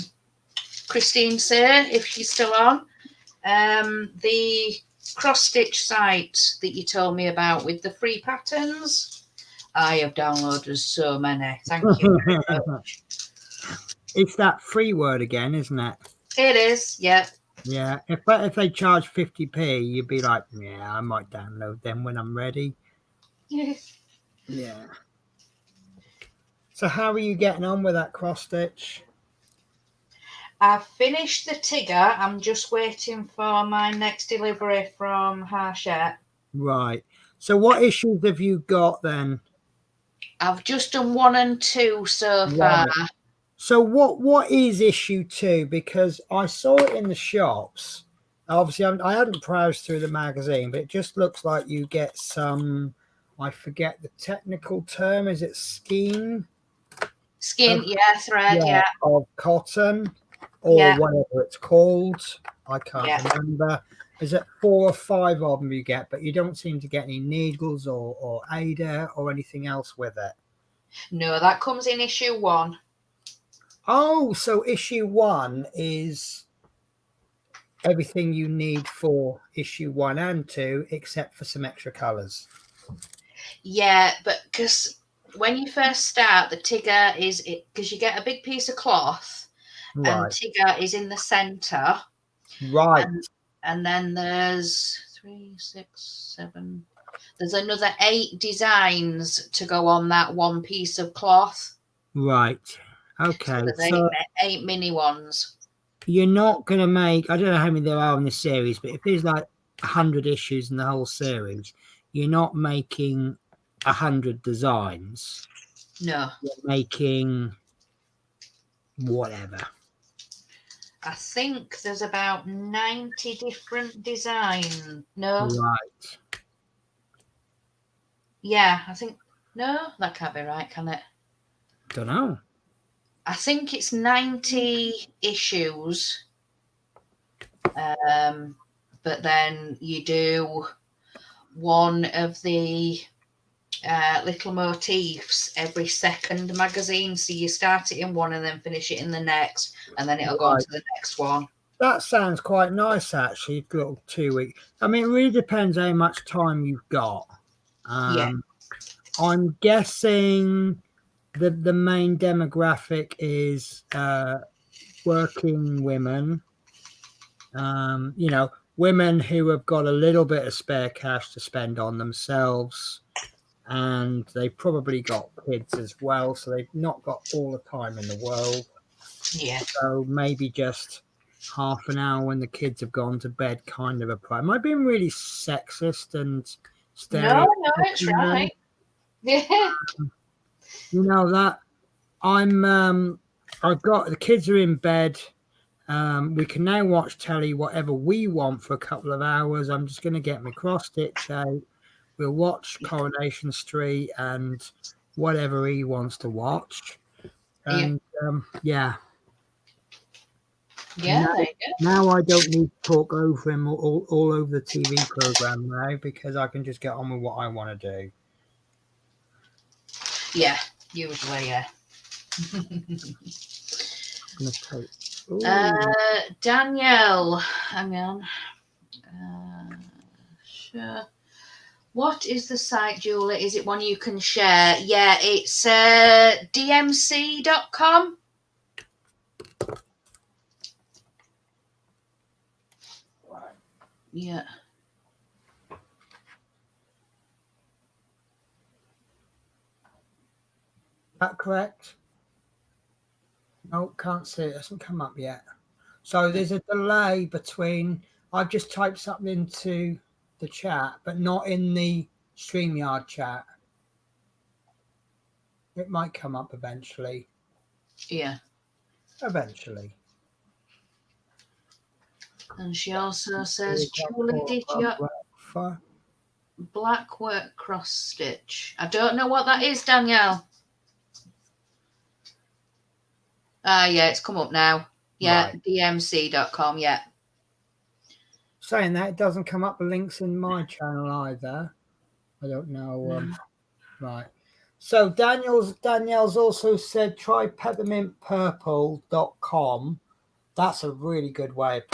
Christine Sayre, if she's still on. The cross-stitch site that you told me about with the free patterns, I have downloaded so many. Thank you very much. It's that free word again, isn't it? It is, yeah. Yeah. If they charge 50p, you'd be like, yeah, I might download them when I'm ready. Yeah. So how are you getting on with that cross stitch? I've finished the Tigger. I'm just waiting for my next delivery from Hachette. Right. So what issues have you got then? I've just done 1 and 2 so far. So what is issue 2? Because I saw it in the shops. Obviously, I hadn't browsed through the magazine, but it just looks like you get some. I forget the technical term. Is it skein? Skin, thread, of cotton or whatever it's called. I can't remember. Is it 4 or 5 of them you get, but you don't seem to get any needles or Ada or anything else with it? No, that comes in issue 1. Oh, so issue 1 is everything you need for issue 1 and 2, except for some extra colours. Yeah, but because when you first start, the Tigger is it because you get a big piece of cloth, and Tigger is in the centre. Right. And then there's 3, 6, 7. There's another 8 designs to go on that one piece of cloth. Right. Okay. So there's 8 mini ones. You're not going to make, I don't know how many there are in the series, but if there's like 100 issues in the whole series, you're not making 100 designs. No. You're making whatever. I think there's about 90 different designs. No. Right. Yeah, I think, no, that can't be right, can it? Don't know. I think it's 90 issues. But then you do one of the little motifs every second magazine. So you start it in one and then finish it in the next, and then it'll go on to the next one. That sounds quite nice, actually. Little 2 week. I mean, it really depends how much time you've got. I'm guessing the main demographic is working women. You know, women who have got a little bit of spare cash to spend on themselves, and they've probably got kids as well, so they've not got all the time in the world. Yeah. So maybe just half an hour when the kids have gone to bed, kind of a prime. Am I being really sexist and No, it's right. Yeah. You know that I've got the kids are in bed. We can now watch telly whatever we want for a couple of hours. I'm just going to get my cross stitch out. We'll watch Coronation Street and whatever he wants to watch. And Yeah. Now I don't need to talk over him all over the TV program now, because I can just get on with what I want to do. Yeah, usually, yeah. I'm going to take Danielle, hang on. Sure. What is the site, Julie? Is it one you can share? Yeah, it's dmc.com. Yeah. That correct? No, can't see it. It hasn't come up yet. So there's a delay between. I've just typed something into the chat, but not in the StreamYard chat. It might come up eventually. Yeah. Eventually. And she also says, Julie, did you black work cross stitch? I don't know what that is, Danielle. Yeah, it's come up now. Yeah, right. dmc.com, yeah. Saying that, it doesn't come up with links in my channel either. I don't know. Right. So Danielle's also said try peppermintpurple.com. That's a really good way of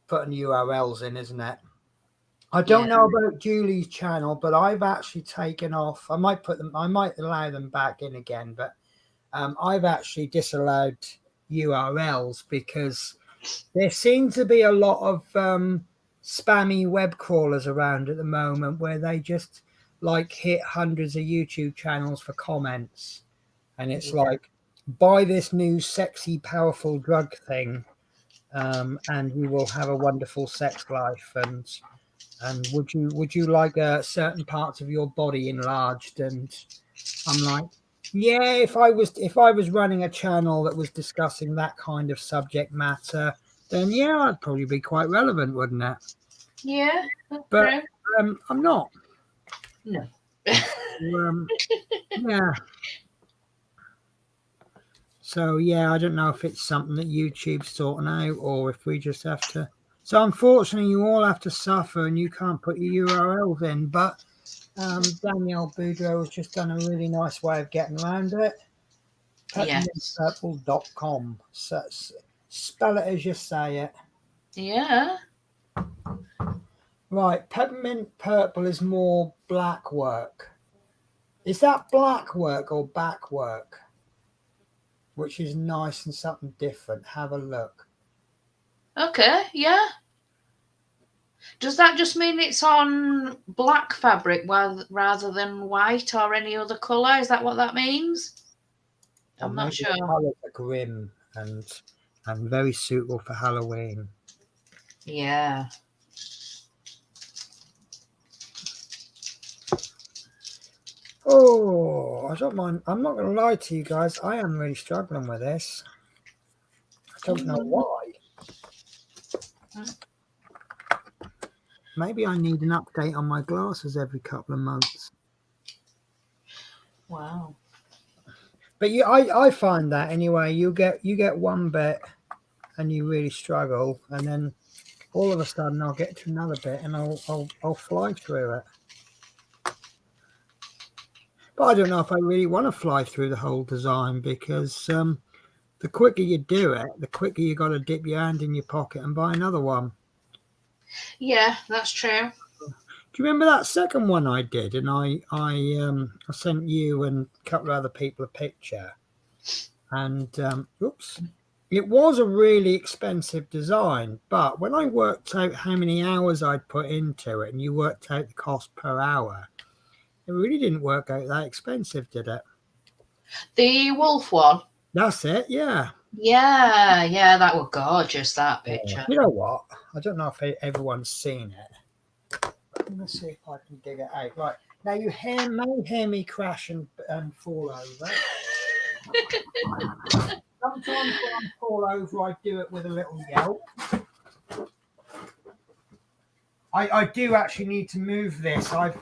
putting URLs in, isn't it? I don't know about Julie's channel, but I've actually taken off. I might allow them back in again, but I've actually disallowed URLs because there seems to be a lot of spammy web crawlers around at the moment where they just like hit hundreds of YouTube channels for comments, and it's like, buy this new sexy powerful drug thing, and you will have a wonderful sex life, and would you like certain parts of your body enlarged? And I'm like, yeah, if I was running a channel that was discussing that kind of subject matter, then yeah, I'd probably be quite relevant, wouldn't it? Yeah, but I'm not. No. Yeah. So yeah, I don't know if it's something that YouTube's sorting out or if we just have to. So unfortunately, you all have to suffer, and you can't put your URLs in. But Danielle Boudreau has just done a really nice way of getting around it. Peppermintpurple.com. So spell it as you say it. Yeah. Right. Peppermint purple is more black work. Is that black work or back work? Which is nice and something different. Have a look. Okay, yeah. Does that just mean it's on black fabric rather than white or any other colour? Is that what that means? I'm not sure. The colours are grim and very suitable for Halloween. Yeah. Oh, I don't mind. I'm not going to lie to you guys. I am really struggling with this. I don't know why. Maybe I need an update on my glasses every couple of months. Wow. But I find that anyway. You get one bit, and you really struggle, and then all of a sudden I'll get to another bit, and I'll fly through it. But I don't know if I really want to fly through the whole design because the quicker you do it, the quicker you got to dip your hand in your pocket and buy another one. Yeah, that's true. Do you remember that second one I did? And I sent you and a couple of other people a picture. And oops, it was a really expensive design. But when I worked out how many hours I'd put into it, and you worked out the cost per hour, it really didn't work out that expensive, did it? The wolf one. That's it, yeah. Yeah, that was gorgeous, that picture. You know what? I don't know if everyone's seen it. Let's see if I can dig it out. Right. Now you may hear me crash and fall over. Sometimes when I fall over, I do it with a little yelp. I do actually need to move this. I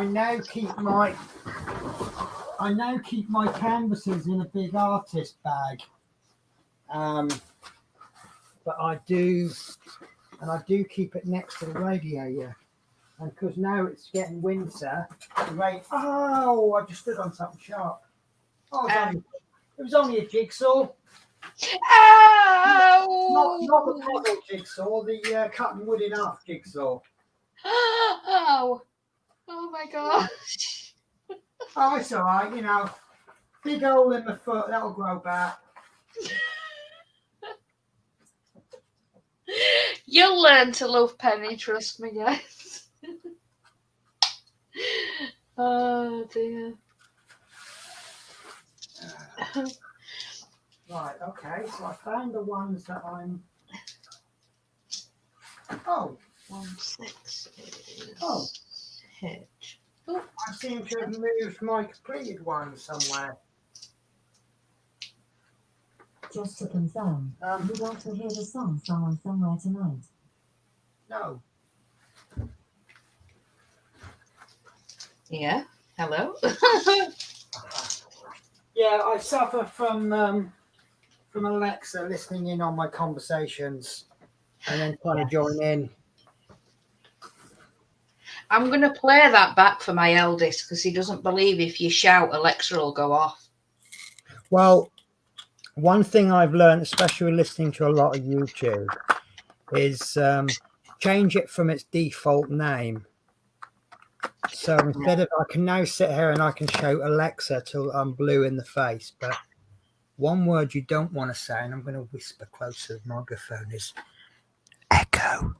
now keep my canvases in a big artist bag. But I do keep it next to the radiator. And because now it's getting winter, I just stood on something sharp. Oh, it was only a jigsaw. Not the puzzle jigsaw, the cutting wood in half jigsaw. Ow! Oh my gosh. Oh, it's all right, you know. Big hole in my foot, that'll grow back. You'll learn to love Penny, trust me, guys. Oh dear. Right, okay, so I found the ones that I'm. Oh. 1-6 is Oh. H. I seem to have moved my completed one somewhere. Just to confirm, you want to hear the song Someone Somewhere tonight? No. Yeah. Hello. Yeah, I suffer from Alexa listening in on my conversations and then trying to join in. I'm going to play that back for my eldest because he doesn't believe if you shout, Alexa will go off. Well, one thing I've learned, especially listening to a lot of YouTube, is change it from its default name. So instead of, I can now sit here and I can shout Alexa till I'm blue in the face. But one word you don't want to say, and I'm going to whisper closer to the microphone, is echo.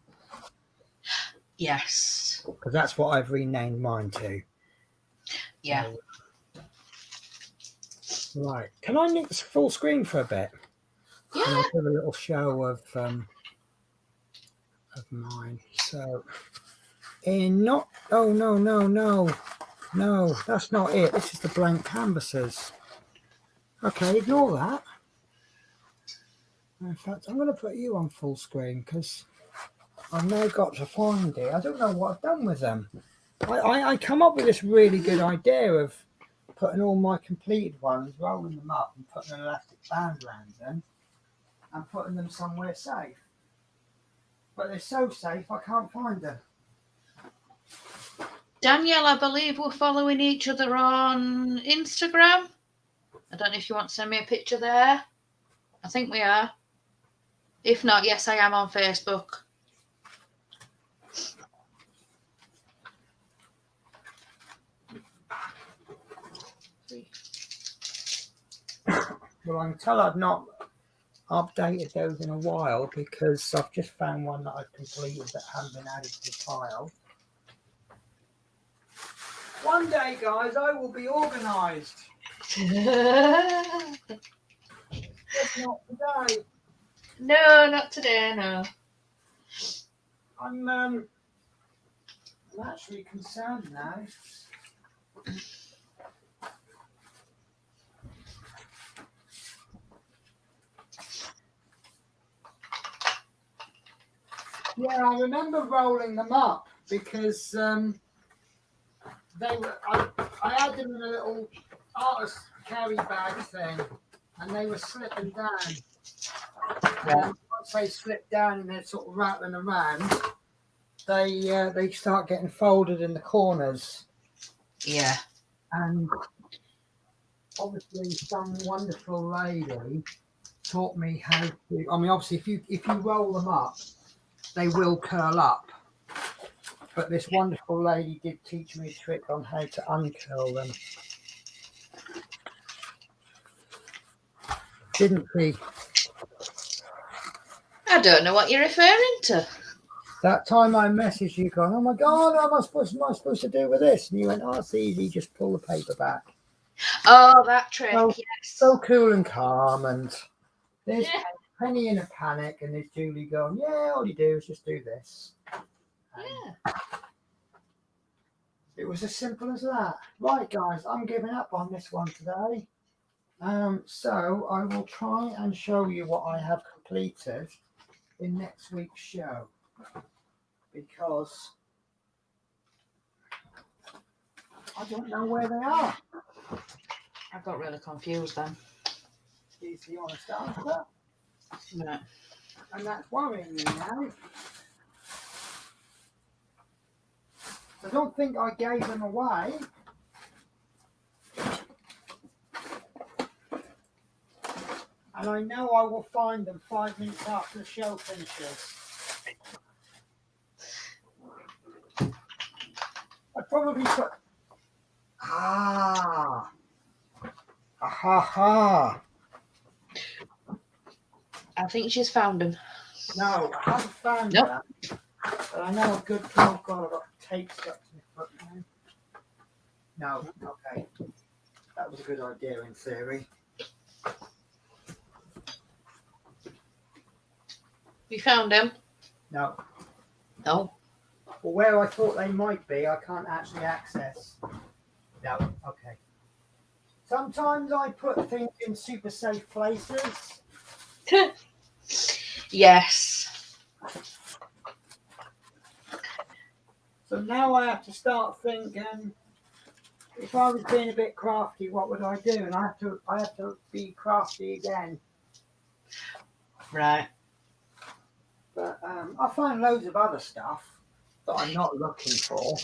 Yes. Because that's what I've renamed mine to. Yeah. Right. Can I nick full screen for a bit? Yeah. And I'll give a little show of mine. So, no, that's not it. This is the blank canvases. Okay, ignore that. In fact, I'm going to put you on full screen because I've now got to find it. I don't know what I've done with them. I come up with this really good idea of putting all my completed ones, rolling them up and putting an elastic band around them and putting them somewhere safe. But they're so safe, I can't find them. Danielle, I believe we're following each other on Instagram. I don't know if you want to send me a picture there. I think we are. If not, yes, I am on Facebook. Well, I can tell I've not updated those in a while because I've just found one that I've completed that hadn't been added to the file. One day, guys, I will be organised. Just not today. No, not today, no. I'm actually concerned now. Yeah, I remember rolling them up because they were. I had them in a little artist carry bag thing, and they were slipping down. And once they slip down and they're sort of rattling around, they start getting folded in the corners. Yeah. And obviously, some wonderful lady taught me how to. I mean, obviously, if you roll them up, they will curl up. But this wonderful lady did teach me a trick on how to uncurl them. Didn't she? I don't know what you're referring to. That time I messaged you going, oh my God, what am I supposed to do with this? And you went, oh, it's easy, just pull the paper back. Oh, that trick, yes. So cool and calm. And there's Penny in a panic, and there's Julie going, yeah, all you do is just do this. Yeah. It was as simple as that. Right, guys, I'm giving up on this one today. So I will try and show you what I have completed in next week's show. Because I don't know where they are. I got really confused then. Is the honest answer? No. And that's worrying me now. I don't think I gave them away. and I know I will find them 5 minutes after the show finishes. I probably put ha ha. I think she's found them. No, I haven't found Nope. that. But I know a good. Oh God, I've got tape stuck to my foot now. No, okay. That was a good idea in theory. You found them? No. No. Well, where I thought they might be, I can't actually access. No. Okay. Sometimes I put things in super safe places. Yes. So now I have to start thinking, if I was being a bit crafty, what would I do? And I have to be crafty again. Right. But I find loads of other stuff that I'm not looking for,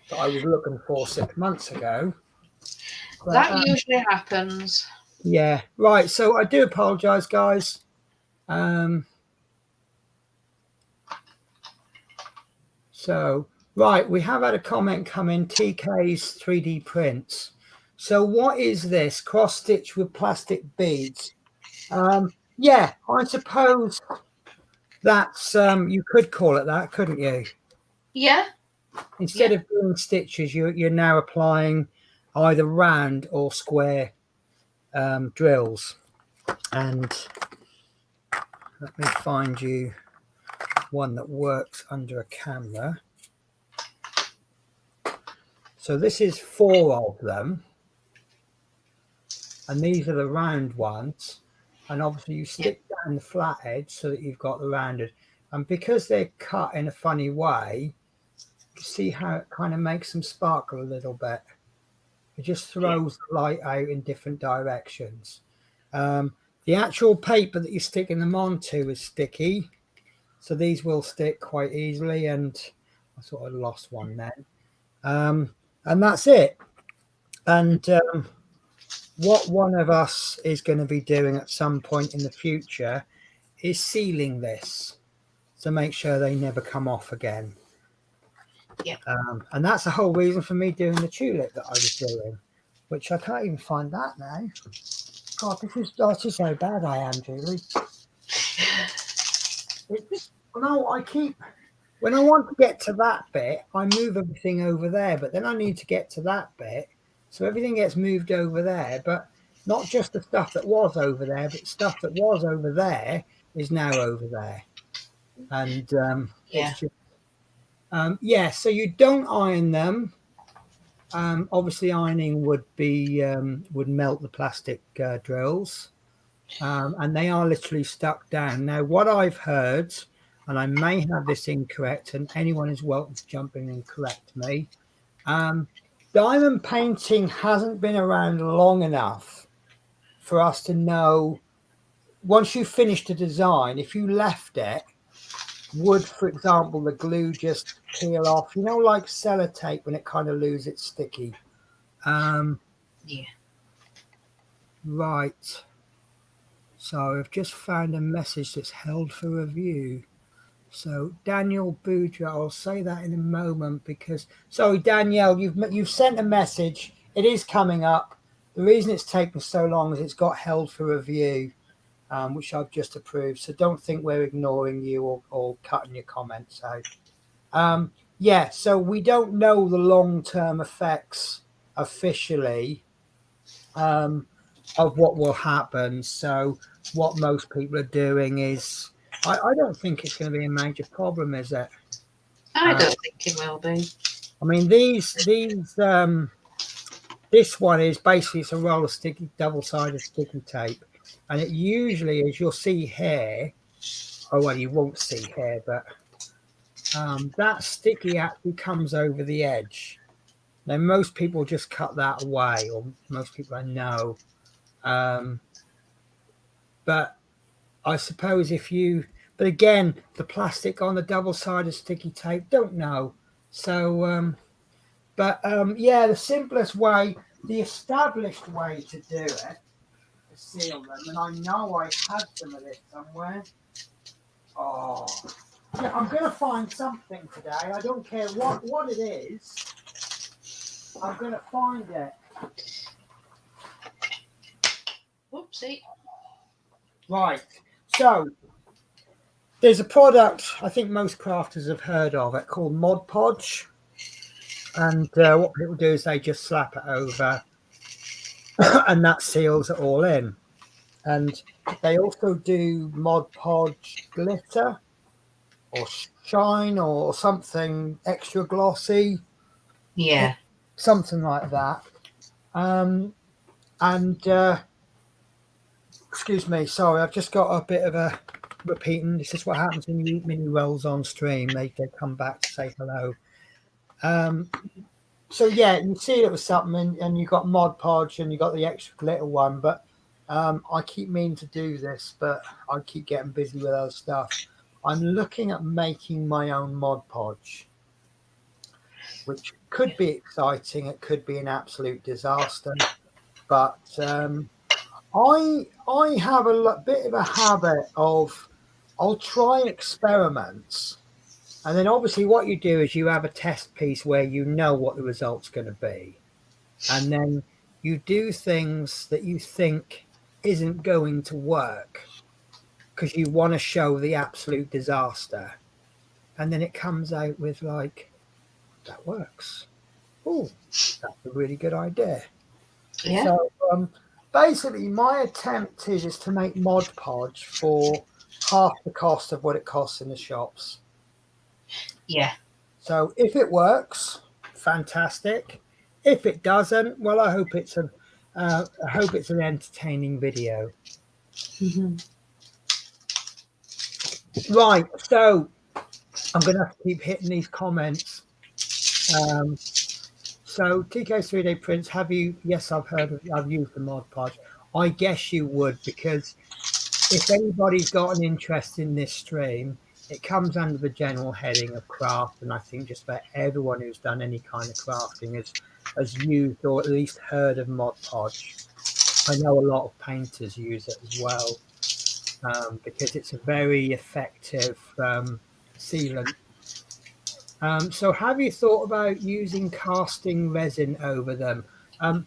that I was looking for 6 months ago. But, That usually happens. yeah, right. So I do apologise, guys. So, right, we have had a comment come in, TK's 3D prints. So what is this? Cross stitch with plastic beads. Yeah, I suppose that's, you could call it that, couldn't you? Yeah. Instead of doing stitches, you're now applying either round or square drills. And let me find you one that works under a camera. So this is 4 of them, and these are the round ones. And obviously you stick down the flat edge so that you've got the rounded. And because they're cut in a funny way, you see how it kind of makes them sparkle a little bit. It just throws the light out in different directions. The actual paper that you're sticking them onto is sticky, so these will stick quite easily. And I sort of lost one then. And that's it. And what one of us is going to be doing at some point in the future is sealing this to make sure they never come off again. Yeah. And that's the whole reason for me doing the tulip that I was doing, which I can't even find that now. God, this is how bad I am, Julie. No, I keep, when I want to get to that bit, I move everything over there, but then I need to get to that bit. So everything gets moved over there, but not just the stuff that was over there, but stuff that was over there is now over there. And it's just, so you don't iron them. Obviously ironing would melt the plastic drills. And they are literally stuck down. Now, what I've heard, and I may have this incorrect, and anyone is welcome to jump in and correct me, diamond painting hasn't been around long enough for us to know, once you've finished a design, if you left it, would, for example, the glue just peel off, like sellotape when it kind of loses its sticky. Yeah. Right. So I've just found a message that's held for review. So Daniel Boudra, I'll say that in a moment because, sorry, Danielle, you've sent a message. It is coming up. The reason it's taken so long is it's got held for review, which I've just approved. So don't think we're ignoring you or cutting your comments out. So we don't know the long-term effects officially of what will happen. So what most people are doing is, I don't think it's going to be a major problem, is it? I don't think it will be. I mean, this one is basically, it's a roll of sticky, double-sided sticky tape, and it usually, as you'll see here, you won't see here, but that sticky actually comes over the edge. Now, most people just cut that away, or most people I know. But I suppose but again, the plastic on the double-sided sticky tape, don't know. So, the simplest way, the established way to do it, the seal them, and I know I had some of this somewhere. Oh, yeah, I'm going to find something today. I don't care what it is. I'm going to find it. Whoopsie. Right. So there's a product I think most crafters have heard of it called Mod Podge. And what people do is they just slap it over and that seals it all in. And they also do Mod Podge glitter or shine or something extra glossy. Yeah. Something like that. Excuse me, sorry, I've just got a bit of a repeating. This is what happens when you eat mini rolls on stream. They come back to say hello. So yeah, you see it was something, and you got Mod Podge and you got the extra glitter one. But I keep meaning to do this, but I keep getting busy with other stuff. I'm looking at making my own Mod Podge, which could be exciting. It could be an absolute disaster, but I have a bit of a habit of I'll try experiments, and then obviously what you do is you have a test piece where you know what the result's going to be, and then you do things that you think isn't going to work because you want to show the absolute disaster, and then it comes out with like, that works. Oh, that's a really good idea. Yeah. So basically, my attempt is to make Mod Podge for half the cost of what it costs in the shops. Yeah. So if it works, fantastic. If it doesn't, well, I hope it's an entertaining video. Mm-hmm. Right. So I'm going to have to keep hitting these comments. So TK's 3D prints, have you? Yes, I've used the Mod Podge. I guess you would, because if anybody's got an interest in this stream, it comes under the general heading of craft, and I think just about everyone who's done any kind of crafting has used or at least heard of Mod Podge. I know a lot of painters use it as well, because it's a very effective sealant. So have you thought about using casting resin over them?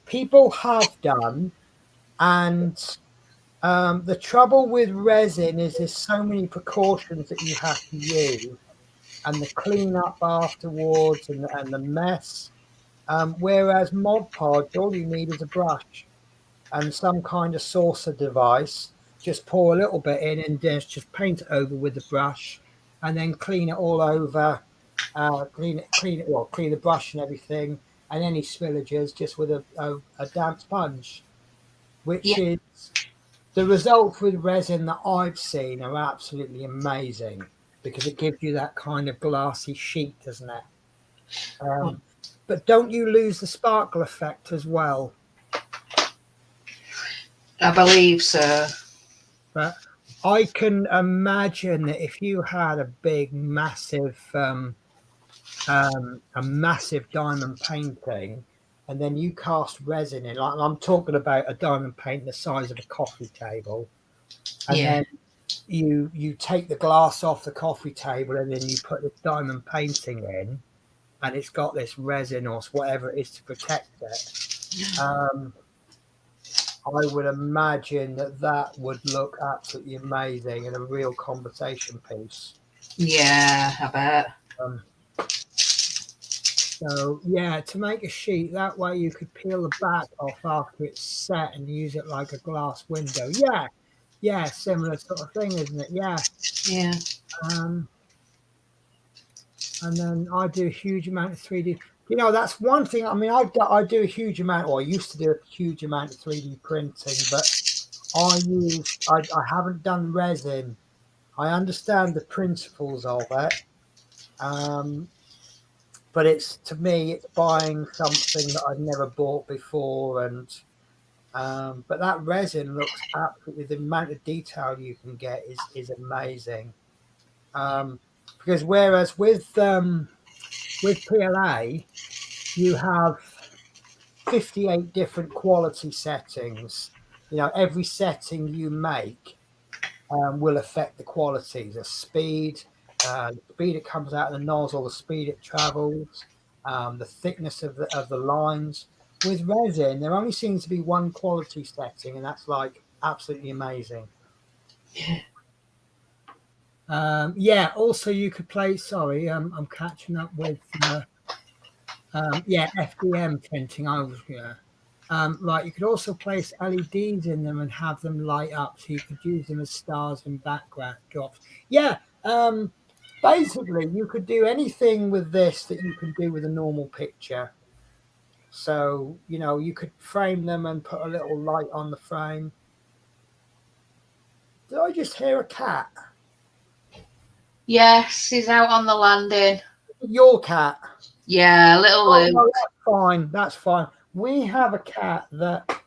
People have done, and the trouble with resin is there's so many precautions that you have to use, and the cleanup afterwards, and the mess. Whereas Mod Podge, all you need is a brush and some kind of saucer device. Just pour a little bit in and just paint it over with the brush, and then clean it all over. Clean the brush and everything, and any spillages just with a damp sponge, which is the results with resin that I've seen are absolutely amazing, because it gives you that kind of glassy sheet, doesn't it? But don't you lose the sparkle effect as well? I believe so. But I can imagine that if you had a big, massive, a massive diamond painting, and then you cast resin in, like I'm talking about a diamond paint the size of a coffee table, and then you take the glass off the coffee table, and then you put the diamond painting in, and it's got this resin or whatever it is to protect it. I would imagine that would look absolutely amazing and a real conversation piece. Yeah, I bet. So yeah, to make a sheet that way, you could peel the back off after it's set and use it like a glass window. Yeah, similar sort of thing, isn't it? Yeah. And then I do a huge amount of 3D. You know, that's one thing. I mean, I do a huge amount, or I used to do a huge amount of 3D printing, but I haven't done resin. I understand the principles of it. But to me, it's buying something that I've never bought before. And but that resin looks absolutely, the amount of detail you can get is amazing. Because whereas with PLA, you have 58 different quality settings. every setting you make will affect the quality, the speed it comes out of the nozzle, the speed it travels, the thickness of the lines. With resin, there only seems to be one quality setting, and that's like absolutely amazing. Also you could play, sorry, I'm catching up with FDM printing. Right, you could also place LEDs in them and have them light up, so you could use them as stars and background drops. Basically you could do anything with this that you can do with a normal picture. So you could frame them and put a little light on the frame. Did I just hear a cat? Yes, he's out on the landing. Your cat? Yeah, little Luke. No, that's fine. We have a cat that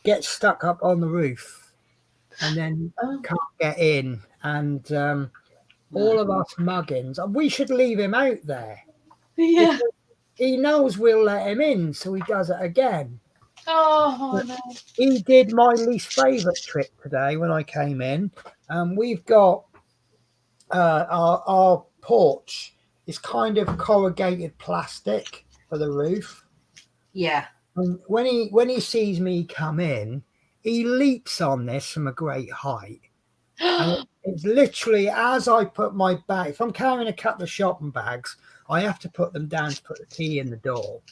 gets stuck up on the roof and then can't get in. And all of us muggins, we should leave him out there. Yeah. He knows we'll let him in, so he does it again. Oh, no. He did my least favourite trick today when I came in. We've got our porch is kind of corrugated plastic for the roof. Yeah. And when he sees me come in, he leaps on this from a great height. And it's literally as I put my bag, if I'm carrying a couple of shopping bags, I have to put them down to put the key in the door.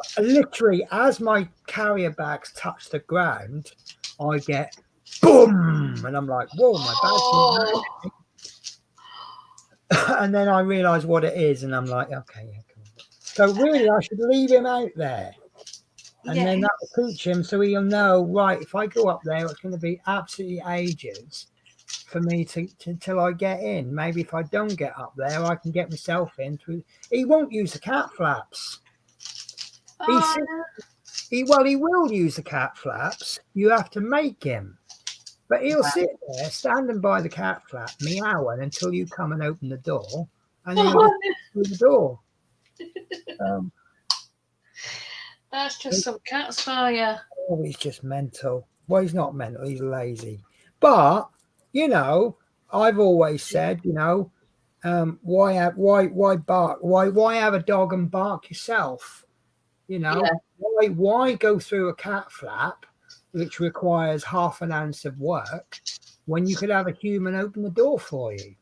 So literally, as my carrier bags touch the ground, I get boom, and I'm like, "Whoa, my bag's And then I realise what it is, and I'm like, "Okay, yeah, cool." So really, I should leave him out there, and then that will teach him, so he'll know. Right, if I go up there, it's going to be absolutely ages for me till I get in. Maybe if I don't get up there, I can get myself in. He won't use the cat flaps. He will use the cat flaps. You have to make him, but he'll sit there standing by the cat flap, meowing until you come and open the door, and he'll just through the door. That's just some cats for you. Oh, he's just mental. Well, he's not mental. He's lazy. But I've always said, why bark? Why have a dog and bark yourself? Why go through a cat flap, which requires half an ounce of work, when you could have a human open the door for you?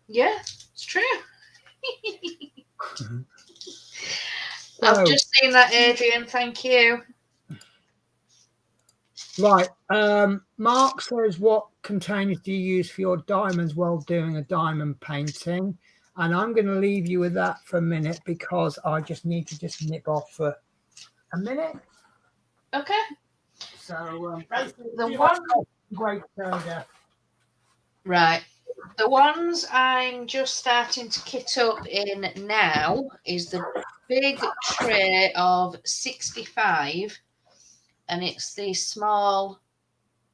Yeah, it's true. I've just seen that, Adrian. Thank you. Right. Mark says, what containers do you use for your diamonds while doing a diamond painting? And I'm going to leave you with that for a minute because I just need to nip off for a minute. Okay. So the one great soda. Right. The ones I'm just starting to kit up in now is the big tray of 65, and it's the small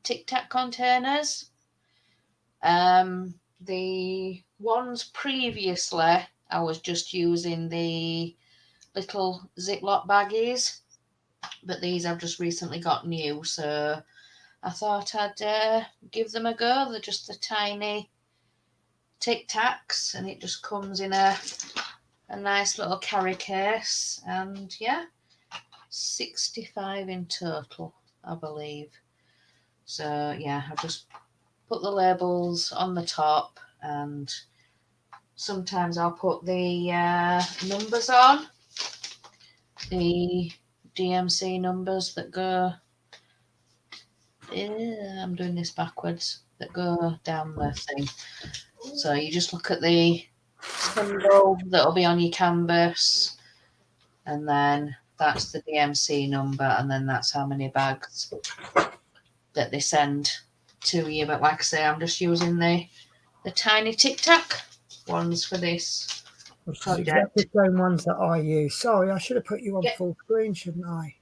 Tic Tac containers. The ones previously, I was just using the little Ziploc baggies, but these I've just recently got new, so I thought I'd give them a go. They're just the tiny Tic Tacs, and it just comes in a nice little carry case, and 65 in total, I believe. So I've just put the labels on the top, and sometimes I'll put the numbers on, the DMC numbers that go, I'm doing this backwards, that go down the thing. So you just look at the symbol that'll be on your canvas, and then that's the DMC number, and then that's how many bags that they send to you. But like I say, I'm just using the tiny Tic Tac ones for this project. Exactly the same ones that I use. Sorry, I should have put you on full screen, shouldn't I?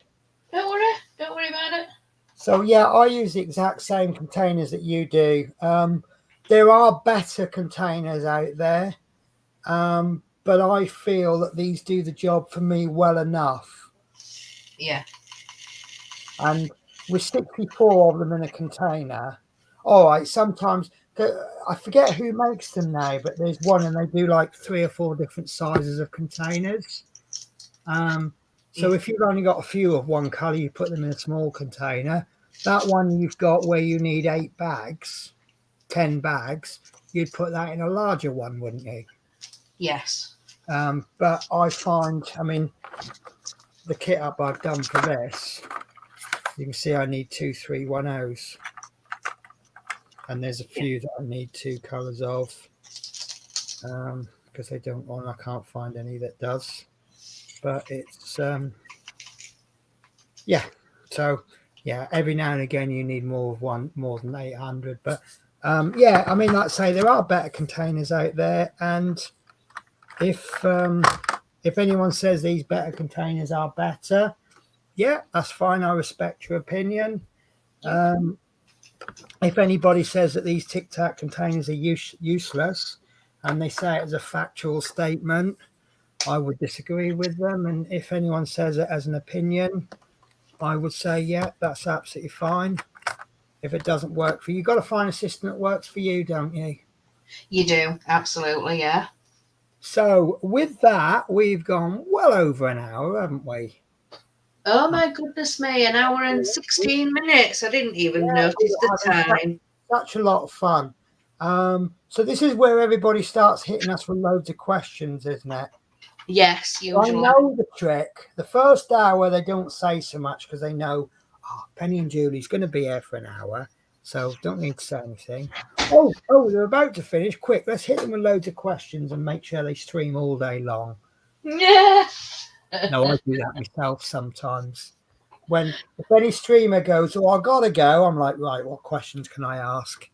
Don't worry about it. So I use the exact same containers that you do. There are better containers out there, but I feel that these do the job for me well enough. Yeah. And with 64 of them in a container. All right, sometimes I forget who makes them now, but there's one and they do like 3 or 4 different sizes of containers. So if you've only got a few of one color, you put them in a small container. That one you've got where you need 8 bags, 10 bags, you'd put that in a larger one, wouldn't you? Yes. But I find, I mean, the kit up I've done for this, you can see I need 2310s. And there's a few that I need 2 colors of, because they don't want, I can't find any that does. But it's, yeah. So, yeah, every now and again you need more than 800. But, yeah, I mean, like I say, there are better containers out there. And if anyone says these better containers are better, yeah, that's fine. I respect your opinion. If anybody says that these Tic Tac containers are useless and they say it as a factual statement, I would disagree with them. And if anyone says it as an opinion, I would say, yeah, that's absolutely fine. If it doesn't work for you, you've got to find a system that works for you, don't you? You do, absolutely, yeah. So with that, we've gone well over an hour, haven't we? Oh my goodness me, an hour and 16 minutes. I didn't even notice the time. Such a lot of fun. So this is where everybody starts hitting us with loads of questions, isn't it? Yes, usually. I know the trick. The first hour they don't say so much because they know, oh, Penny and Julie's going to be here for an hour, so don't need to say anything. Oh, they're about to finish. Quick, let's hit them with loads of questions and make sure they stream all day long. Yeah. No, I do that myself sometimes. If any streamer goes, oh, I gotta go, I'm like, right, what questions can I ask?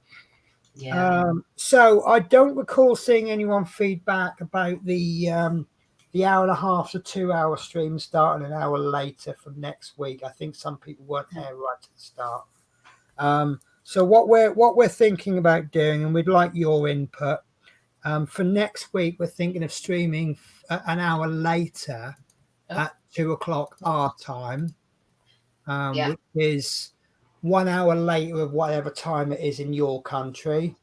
Yeah. So I don't recall seeing anyone feedback about the hour and a half to 2 hour stream starting an hour later from next week. I think some people weren't here right at the start. So what we're thinking about doing, and we'd like your input. For next week, we're thinking of streaming an hour later at 2 o'clock our time, which is 1 hour later of whatever time it is in your country.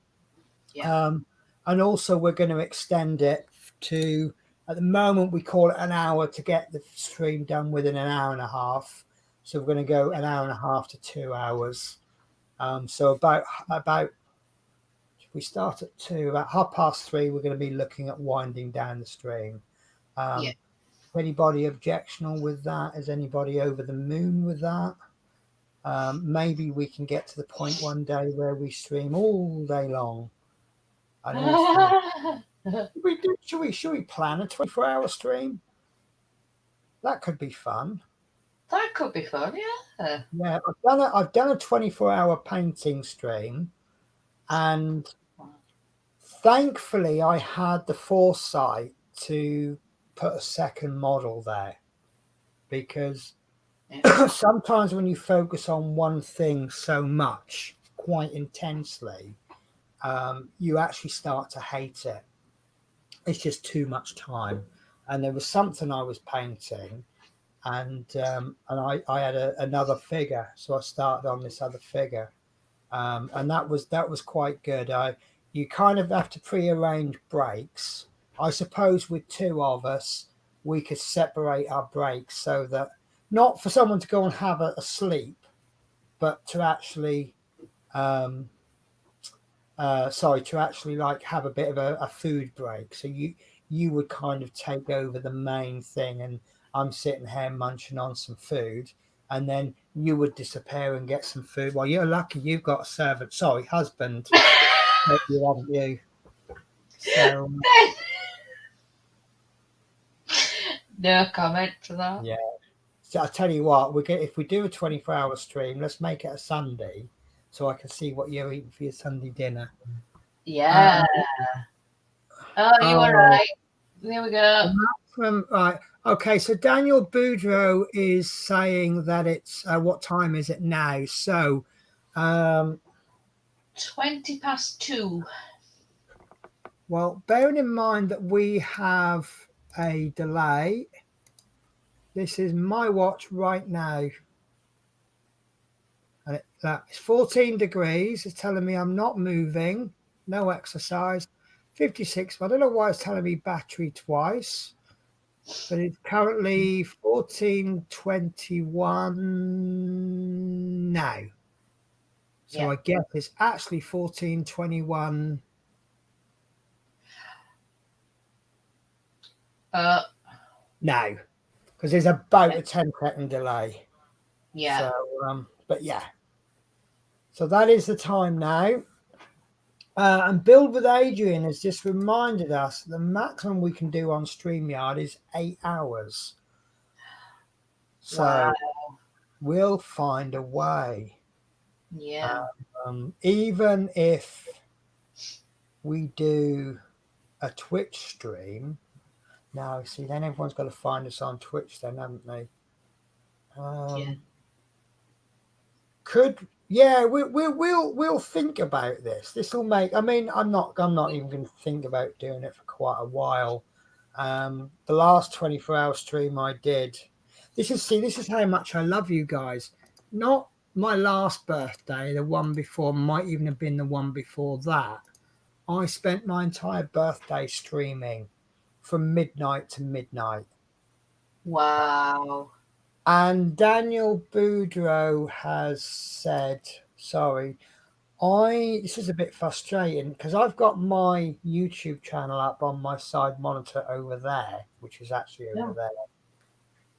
Yeah. And also we're going to extend it to, at the moment we call it an hour to get the stream done within an hour and a half. So we're going to go an hour and a half to 2 hours. So about if we start at 2, about 3:30, we're going to be looking at winding down the stream. Anybody objectional with that? Is anybody over the moon with that? Maybe we can get to the point one day where we stream all day long. Should we plan a 24-hour stream? That could be fun. That could be fun, yeah. Yeah, I've done a 24-hour painting stream, and thankfully I had the foresight to put a second model there, because sometimes when you focus on one thing so much, quite intensely, you actually start to hate it. It's just too much time. And there was something I was painting, and I had another figure, so I started on this other figure, and that was quite good. You kind of have to pre-arrange breaks. I suppose with 2 of us, we could separate our breaks so that not for someone to go and have a sleep, but to actually, to actually like have a bit of a food break. So you would kind of take over the main thing, and I'm sitting here munching on some food, and then you would disappear and get some food. Well, you're lucky you've got a servant. Sorry, husband. You haven't you? So no comment to that. Yeah. So I tell you what, if we do a 24-hour stream, let's make it a Sunday, so I can see what you're eating for your Sunday dinner. Yeah. You were right. There we go. Right. Okay. So Daniel Boudreau is saying that it's what time is it now? So 2:20. Well, bearing in mind that we have a delay, this is my watch right now. And it's 14 degrees. It's telling me I'm not moving, no exercise. 56. I don't know why it's telling me battery twice, but it's currently 14:21 now. So Yeah. I guess it's actually 14:21. Now, because there's about a 10-second delay. Yeah. So, but yeah. So that is the time now. And Build with Adrian has just reminded us the maximum we can do on StreamYard is 8 hours. So Wow. we'll find a way. Yeah. Even if we do a Twitch stream. Now, see, then everyone's got to find us on Twitch then, haven't they? Yeah. We'll think about this. This will make. I mean, I'm not even going to think about doing it for quite a while. The last 24-hour stream I did. This is how much I love you guys. Not my last birthday, the one before, might even have been the one before that. I spent my entire birthday streaming from midnight to midnight. Wow. And Daniel Boudreau has said, sorry, this is a bit frustrating because I've got my YouTube channel up on my side monitor over there, which is actually over there.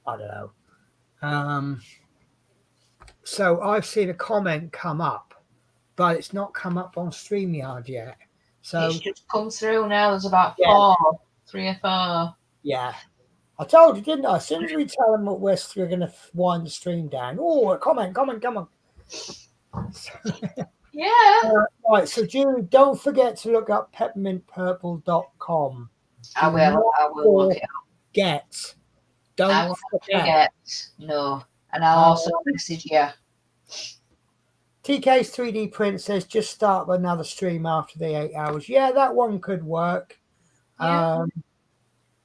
I don't know. So I've seen a comment come up, but it's not come up on StreamYard yet. So It's just come through now. There's about 3 or 4. Yeah. I told you, didn't I? As soon as we tell them we're going to wind the stream down. Oh, comment, come on. Yeah. Right, so Julie, don't forget to look up peppermintpurple.com. I will look it up. Don't forget. No. And I'll also message you. TK's 3D print says just start another stream after the 8 hours. Yeah, that one could work. Yeah.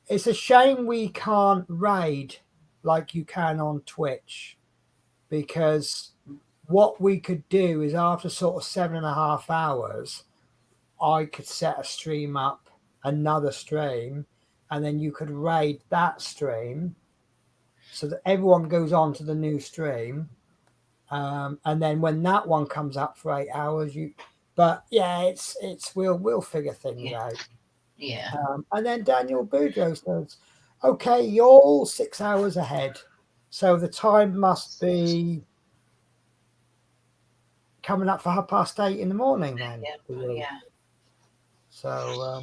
It's a shame we can't raid like you can on Twitch, because what we could do is after sort of 7.5 hours, I could set a stream up, another stream, and then you could raid that stream so that everyone goes on to the new stream. And then when that one comes up for 8 hours, we'll figure things out. Yeah. And then Daniel Boudreau says, okay, you're all 6 hours ahead. So the time must be coming up for 8:30 in the morning then. Yeah. So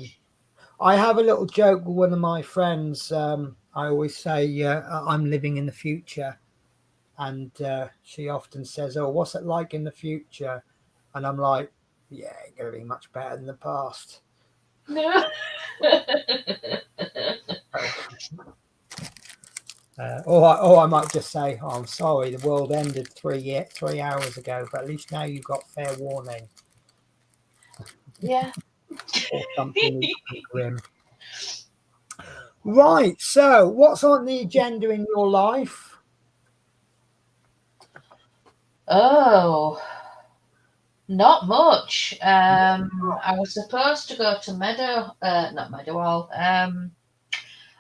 I have a little joke with one of my friends. I always say I'm living in the future. And she often says, oh, what's it like in the future? And I'm like, yeah, it's going to be much better than the past. No. I might just say, oh, I'm sorry, the world ended 3 hours ago, but at least now you've got fair warning. Yeah. Or something grim. Right, so what's on the agenda in your life? Oh, not much. I was supposed to go to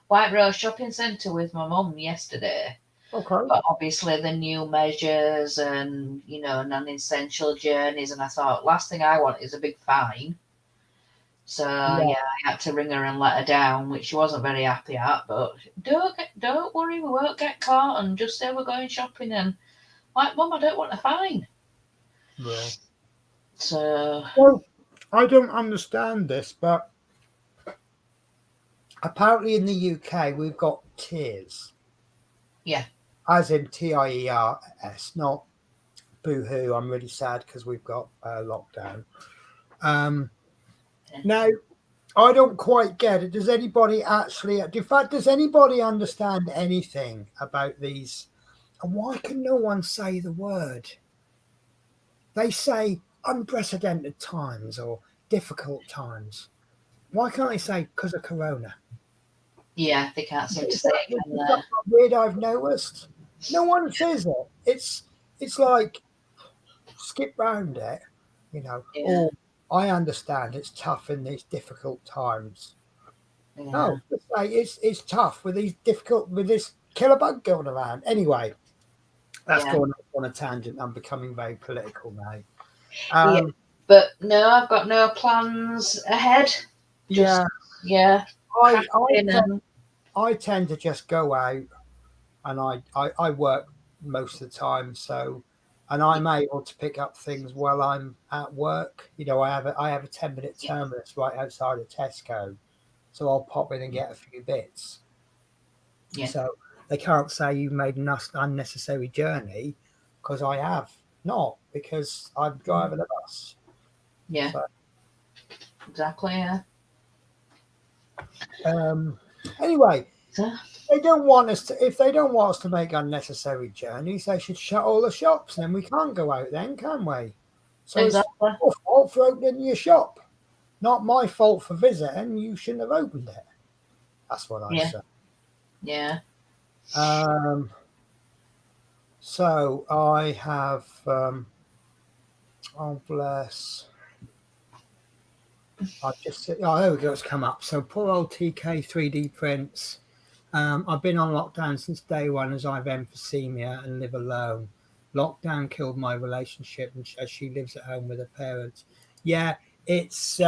White Rose Shopping Centre with my mum yesterday. Okay. But obviously the new measures and, non-essential journeys. And I thought, last thing I want is a big fine. So, I had to ring her and let her down, which she wasn't very happy at. But don't worry, we won't get caught, and just say we're going shopping. And like, Mum, I don't want a fine. Yeah. So. Well, I don't understand this, but apparently in the UK we've got tiers. Yeah. As in TIERS, not boo-hoo. I'm really sad because we've got lockdown. Now, I don't quite get it. Does anybody does anybody understand anything about these? And why can no one say the word? They say unprecedented times or difficult times. Why can't they say because of Corona? Yeah, they can't seem to say it. Weird, I've noticed. No one says it. It's like skip round it, Yeah. Or I understand it's tough in these difficult times. Yeah. No, it's tough with this killer bug going around. Anyway, that's Yeah. going on a tangent. I'm becoming very political now. Yeah. But no, I've got no plans ahead. Just, yeah, crack in and I tend to just go out, and I work most of the time, so and I'm able to pick up things while I'm at work. I have a 10-minute terminus right outside of Tesco, so I'll pop in and get a few bits. Yeah. So they can't say you made an unnecessary journey, because I have not, because I'm driving a bus. Yeah. So, Exactly. Yeah. anyway, So, they don't want us to. If they don't want us to make unnecessary journeys, they should shut all the shops, and then we can't go out then, can we? So exactly. it's your fault for opening your shop, not my fault for visiting. You shouldn't have opened it. That's what I Yeah. say. Yeah. So I have. Oh bless. I just. Oh, there we go. It's come up. So poor old TK 3D prints. I've been on lockdown since day one, as I've emphysema and live alone. Lockdown killed my relationship, and as she lives at home with her parents. Yeah, it's.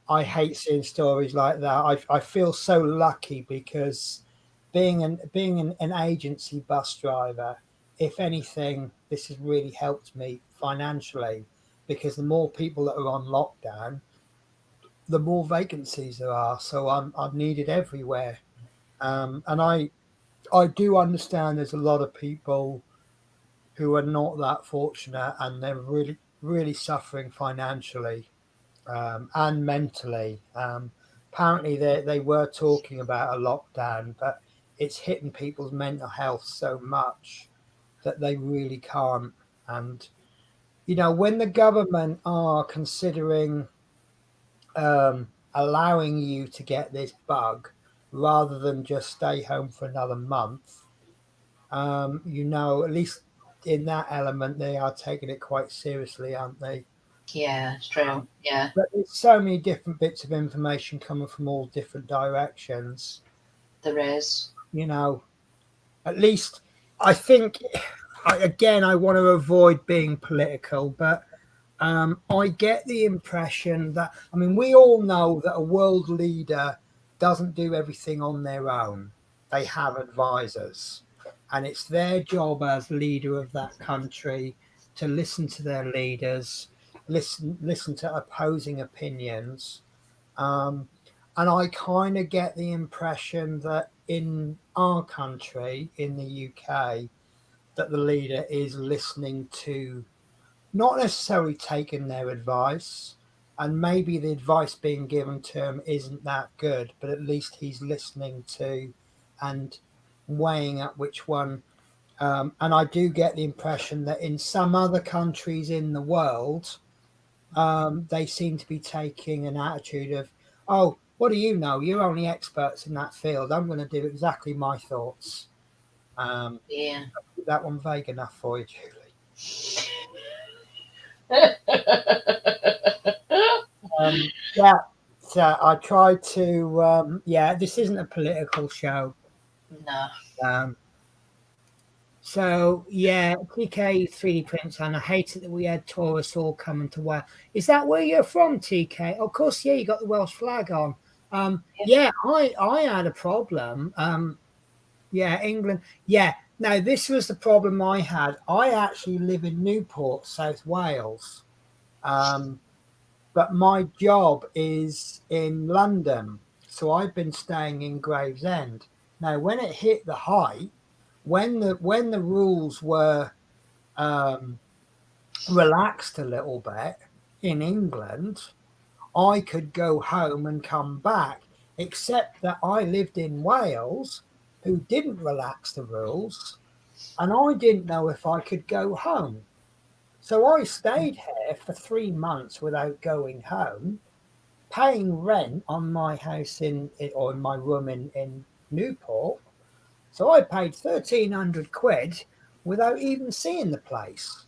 I hate seeing stories like that. I feel so lucky, because being an agency bus driver, if anything, this has really helped me financially, because the more people that are on lockdown, the more vacancies there are. So I'm needed everywhere. And I do understand there's a lot of people who are not that fortunate, and they're really, really suffering financially, and mentally. Apparently, they were talking about a lockdown, but it's hitting people's mental health so much that they really can't. And, when the government are considering allowing you to get this bug rather than just stay home for another month, at least in that element, they are taking it quite seriously, aren't they? Yeah. It's true. Yeah. But there's so many different bits of information coming from all different directions. There is. At least I think, I want to avoid being political, but I get the impression that, we all know that a world leader doesn't do everything on their own. They have advisors, and it's their job as leader of that country to listen to their leaders, listen to opposing opinions. Um, and I kind of get the impression that in our country, in the UK, that the leader is listening to, not necessarily taking their advice, and maybe the advice being given to him isn't that good, but at least he's listening to and weighing up which one. And I do get the impression that in some other countries in the world, they seem to be taking an attitude of, oh, what do you know? You're only experts in that field. I'm going to do exactly my thoughts. Yeah. That one vague enough for you, Julie? Yeah, so I try to. This isn't a political show. No. TK 3D prints, and I hate it that we had tourists all coming to Wales. Is that where you're from, TK? Of course, yeah, you got the Welsh flag on. I had a problem. England. Yeah. Now, this was the problem I had. I actually live in Newport, South Wales. But my job is in London. So I've been staying in Gravesend. Now, when it hit the height, when the rules were relaxed a little bit in England, I could go home and come back, except that I lived in Wales, who didn't relax the rules, and I didn't know if I could go home. So I stayed here for 3 months without going home, paying rent on my house or in my room in Newport. So I paid 1,300 quid without even seeing the place.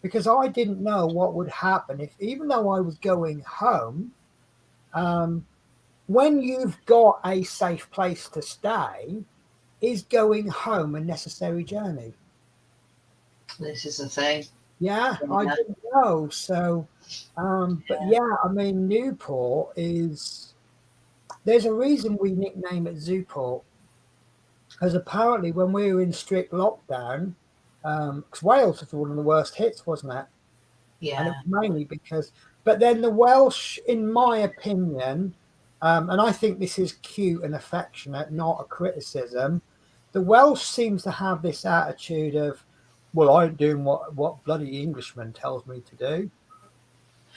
because I didn't know what would happen if, even though I was going home, when you've got a safe place to stay, is going home a necessary journey? This is the thing. Yeah, I Yeah. didn't know. So, but yeah, I mean, Newport is, there's a reason we nickname it Zooport, because apparently when we were in strict lockdown, because Wales was one of the worst hits, wasn't it? And it Yeah. was mainly because, but then the Welsh, in my opinion, and I think this is cute and affectionate, not a criticism, the Welsh seems to have this attitude of, well, I ain't doing what bloody Englishman tells me to do.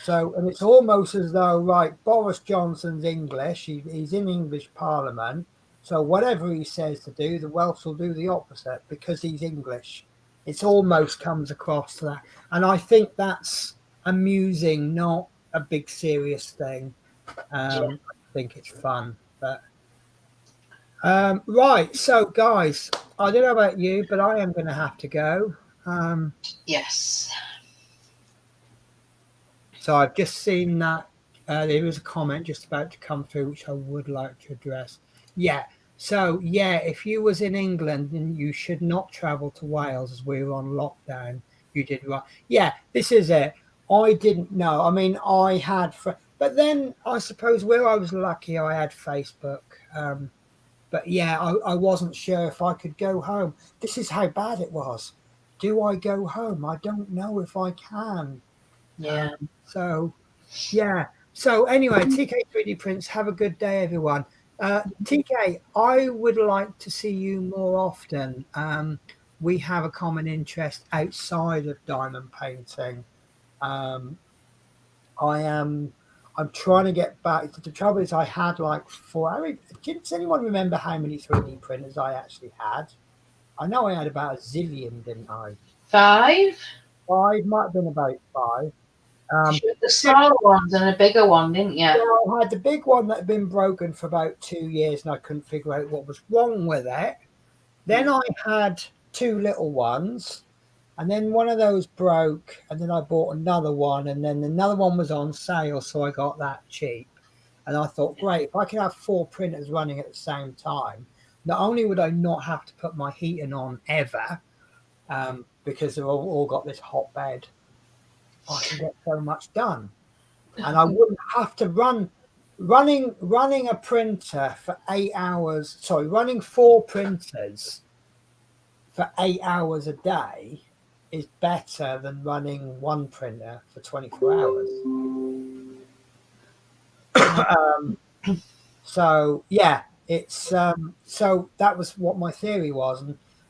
So, and it's almost as though, right, Boris Johnson's English, he's in English Parliament. So whatever he says to do, the Welsh will do the opposite because he's English. It's almost comes across to that. And I think that's amusing, not a big serious thing. I think it's fun. But right, so guys, I don't know about you, but I am going to have to go. Yes. So I've just seen that there is a comment just about to come through, which I would like to address. Yeah. So yeah, if you was in England, then you should not travel to Wales as we were on lockdown. You did right. Yeah, this is it. I didn't know. I mean, I had, but then I suppose where I was lucky, I had Facebook. But yeah, I wasn't sure if I could go home. This is how bad it was. Do I go home? I don't know if I can. Yeah. So, yeah. So anyway, TK 3D Prints, have a good day, everyone. TK, I would like to see you more often. We have a common interest outside of diamond painting. Um, I'm trying to get back. The trouble is I had like four. Does anyone remember how many 3D printers I actually had? I know I had about a zillion, didn't I? 5. Five, might have been about five. You had the smaller ones and a bigger one, didn't you? Well, I had the big one that had been broken for about 2 years and I couldn't figure out what was wrong with it. Then I had two little ones, and then one of those broke, and then I bought another one, and then another one was on sale, so I got that cheap. And I thought, great, if I can have four printers running at the same time, not only would I not have to put my heating on ever, because they've all got this hot bed, I can get so much done. And I wouldn't have to running a printer for 8 hours. Sorry, running four printers for 8 hours a day is better than running one printer for 24 hours. So yeah, it's so that was what my theory was,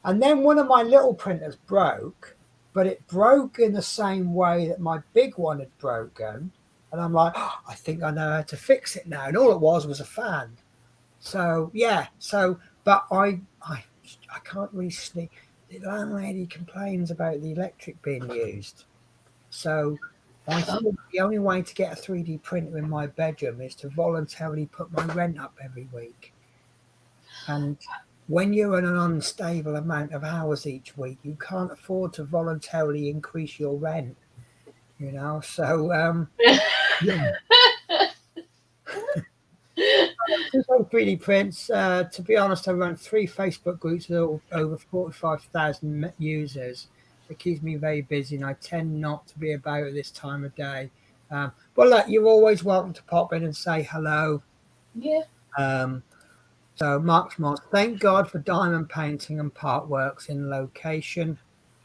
and then one of my little printers broke, but it broke in the same way that my big one had broken. And I'm like, oh, I think I know how to fix it now. And all it was a fan. So yeah. So, but I can't really sleep. The landlady complains about the electric being used. So I thought the only way to get a 3D printer in my bedroom is to voluntarily put my rent up every week. And when you're on an unstable amount of hours each week, you can't afford to voluntarily increase your rent. You know, so yeah. 3D prints. To be honest, I run 3 Facebook groups with over 45,000 users. It keeps me very busy, and I tend not to be about at this time of day. But look, you're always welcome to pop in and say hello. Yeah. So Mark Smart, thank God for diamond painting and part works in location.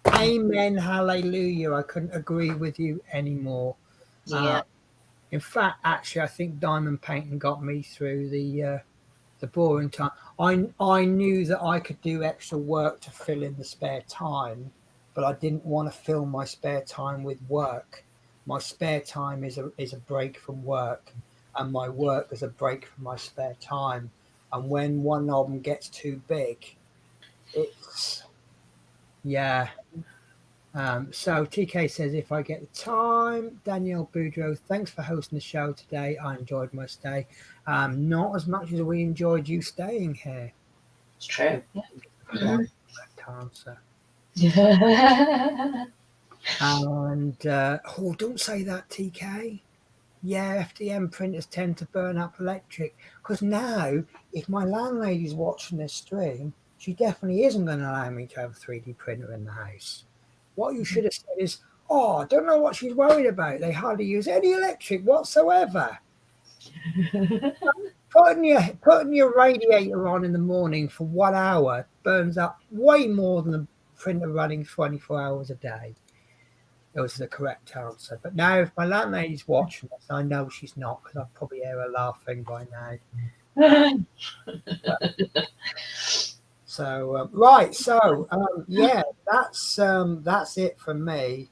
Amen, hallelujah. I couldn't agree with you anymore. Yeah. In fact, actually, I think diamond painting got me through the boring time. I knew that I could do extra work to fill in the spare time, but I didn't want to fill my spare time with work. My spare time is a break from work, and my work is a break from my spare time. And when one of them gets too big, it's yeah. So TK says, if I get the time, Danielle Boudreau, thanks for hosting the show today. I enjoyed my stay. Not as much as we enjoyed you staying here. It's true. Yeah. Correct answer. Yeah. And oh, don't say that, TK. Yeah, FDM printers tend to burn up electric, because now if my landlady's watching this stream, she definitely isn't going to allow me to have a 3D printer in the house. What you should have said is, oh, I don't know what she's worried about. They hardly use any electric whatsoever. Putting your radiator on in the morning for 1 hour burns up way more than a printer running 24 hours a day. It was the correct answer. But now, if my landlady's watching this, I know she's not, because I'll probably hear her laughing by now. So right, so yeah, that's it from me.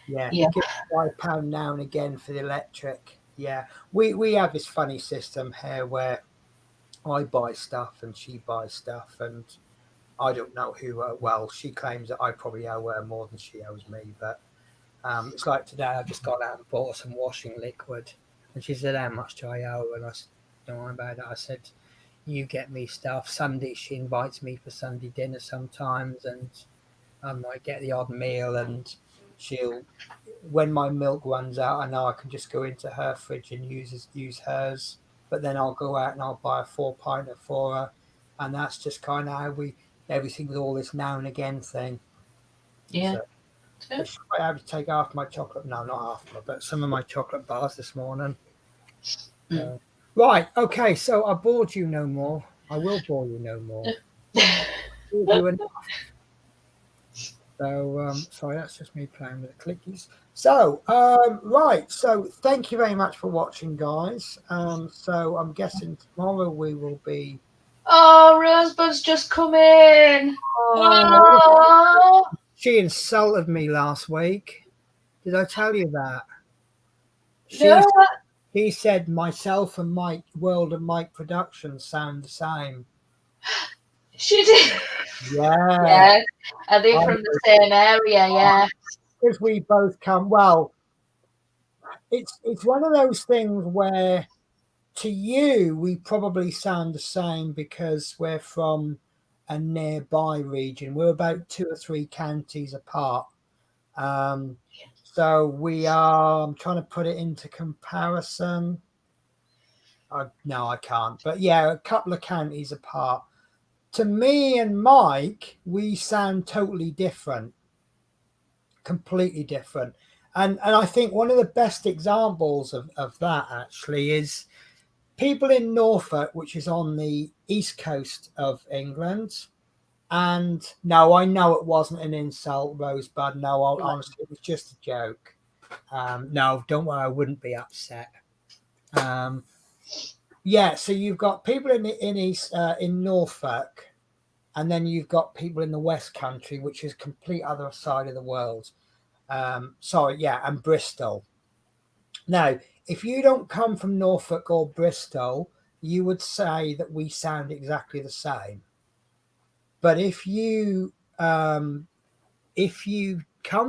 Yeah, Yeah. give £5 now and again for the electric. Yeah, we have this funny system here where I buy stuff and she buys stuff, and I don't know who. Well, she claims that I probably owe her more than she owes me, but it's like today I just got out and bought some washing liquid, and she said, "How much do I owe?" And I said, "Don't worry about it." I said, "You get me stuff." Sunday she invites me for Sunday dinner sometimes, and I might get the odd meal, and she'll, when my milk runs out, I know I can just go into her fridge and use hers. But then I'll go out and I'll buy a 4-pinter for her, and that's just kind of how everything's all this now and again thing. Yeah. So, I have to take half my chocolate. No, not half, but some of my chocolate bars this morning. Right. Okay. So I bored you no more. I will bore you no more. Bored you enough. So, sorry, that's just me playing with the clickies. So, right. So, thank you very much for watching, guys. So, I'm guessing tomorrow we will be. Oh, Rosebud's just come in. Oh. She insulted me last week. Did I tell you that? He said myself and Mike, World of Mike Productions, sound the same. She did. Yeah. Yeah. Are they from the same area? Yeah. Because we both come. Well, it's one of those things where, to you, we probably sound the same because we're from a nearby region. We're about 2 or 3 counties apart. So we are. I'm trying to put it into comparison. No, I can't. But yeah, a couple of counties apart. To me and Mike, we sound totally different, completely different. And I think one of the best examples of that actually is people in Norfolk, which is on the east coast of England. And no, I know it wasn't an insult, Rosebud. No, honestly, it was just a joke. No, don't worry, I wouldn't be upset. Yeah, so you've got people in Norfolk, and then you've got people in the West Country, which is complete other side of the world. And Bristol. Now, if you don't come from Norfolk or Bristol, you would say that we sound exactly the same. But if you come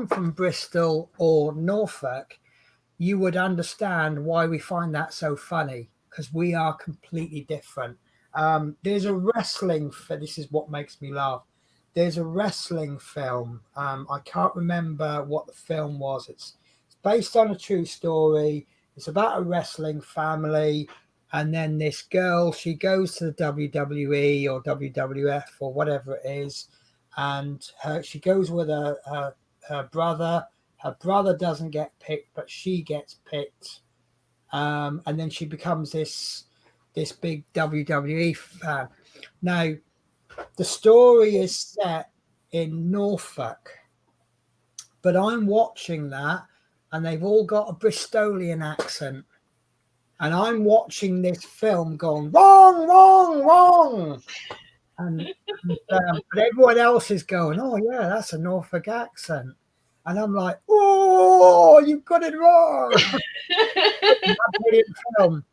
from Bristol or Norfolk, you would understand why we find that so funny, because we are completely different. There's a wrestling this is what makes me laugh. There's a wrestling film. I can't remember what the film was. It's based on a true story. It's about a wrestling family. And then this girl, she goes to the WWE or WWF or whatever it is. And she goes with her brother. Her brother doesn't get picked, but she gets picked. And then she becomes this big WWE fan. Now, the story is set in Norfolk, but I'm watching that, and they've all got a Bristolian accent. And I'm watching this film going, wrong, wrong, wrong. But everyone else is going, oh, yeah, that's a Norfolk accent. And I'm like, oh, you got it wrong. Brilliant film.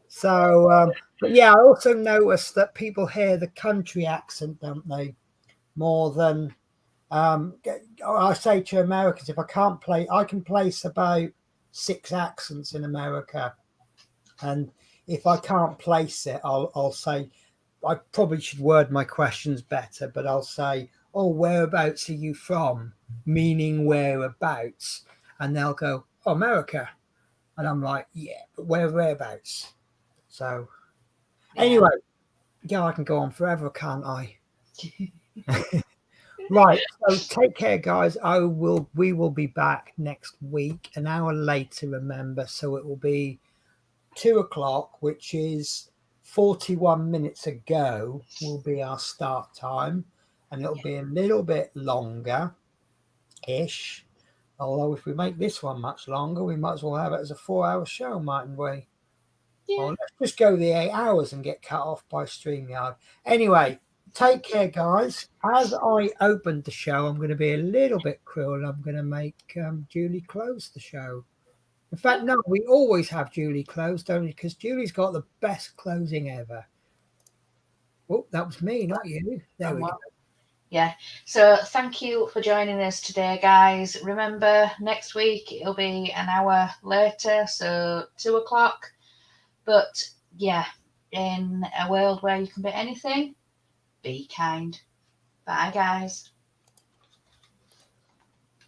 So, but yeah, I also noticed that people hear the country accent, don't they? More than I say to Americans, if I can't play, I can place about 6 accents in America. And if I can't place it, I'll say, I probably should word my questions better, but I'll say, oh, whereabouts are you from? Meaning whereabouts. And they'll go, oh, America. And I'm like, yeah, but whereabouts? So anyway, yeah, I can go on forever, can't I? Right. So take care, guys. We will be back next week, an hour later, remember. So it will be 2:00, which is 41 minutes ago, will be our start time. And it'll be a little bit longer ish. Although if we make this one much longer, we might as well have it as a 4-hour show, mightn't we? Yeah. Or let's just go the 8 hours and get cut off by StreamYard. Anyway, take care, guys. As I opened the show, I'm going to be a little bit cruel. I'm going to make Julie close the show. In fact, no, we always have Julie close, don't we? Because Julie's got the best closing ever. Oh, that was me, not you. There we go. Yeah. So thank you for joining us today, guys. Remember, next week it'll be an hour later, so 2:00. But yeah, in a world where you can be anything, be kind. Bye, guys.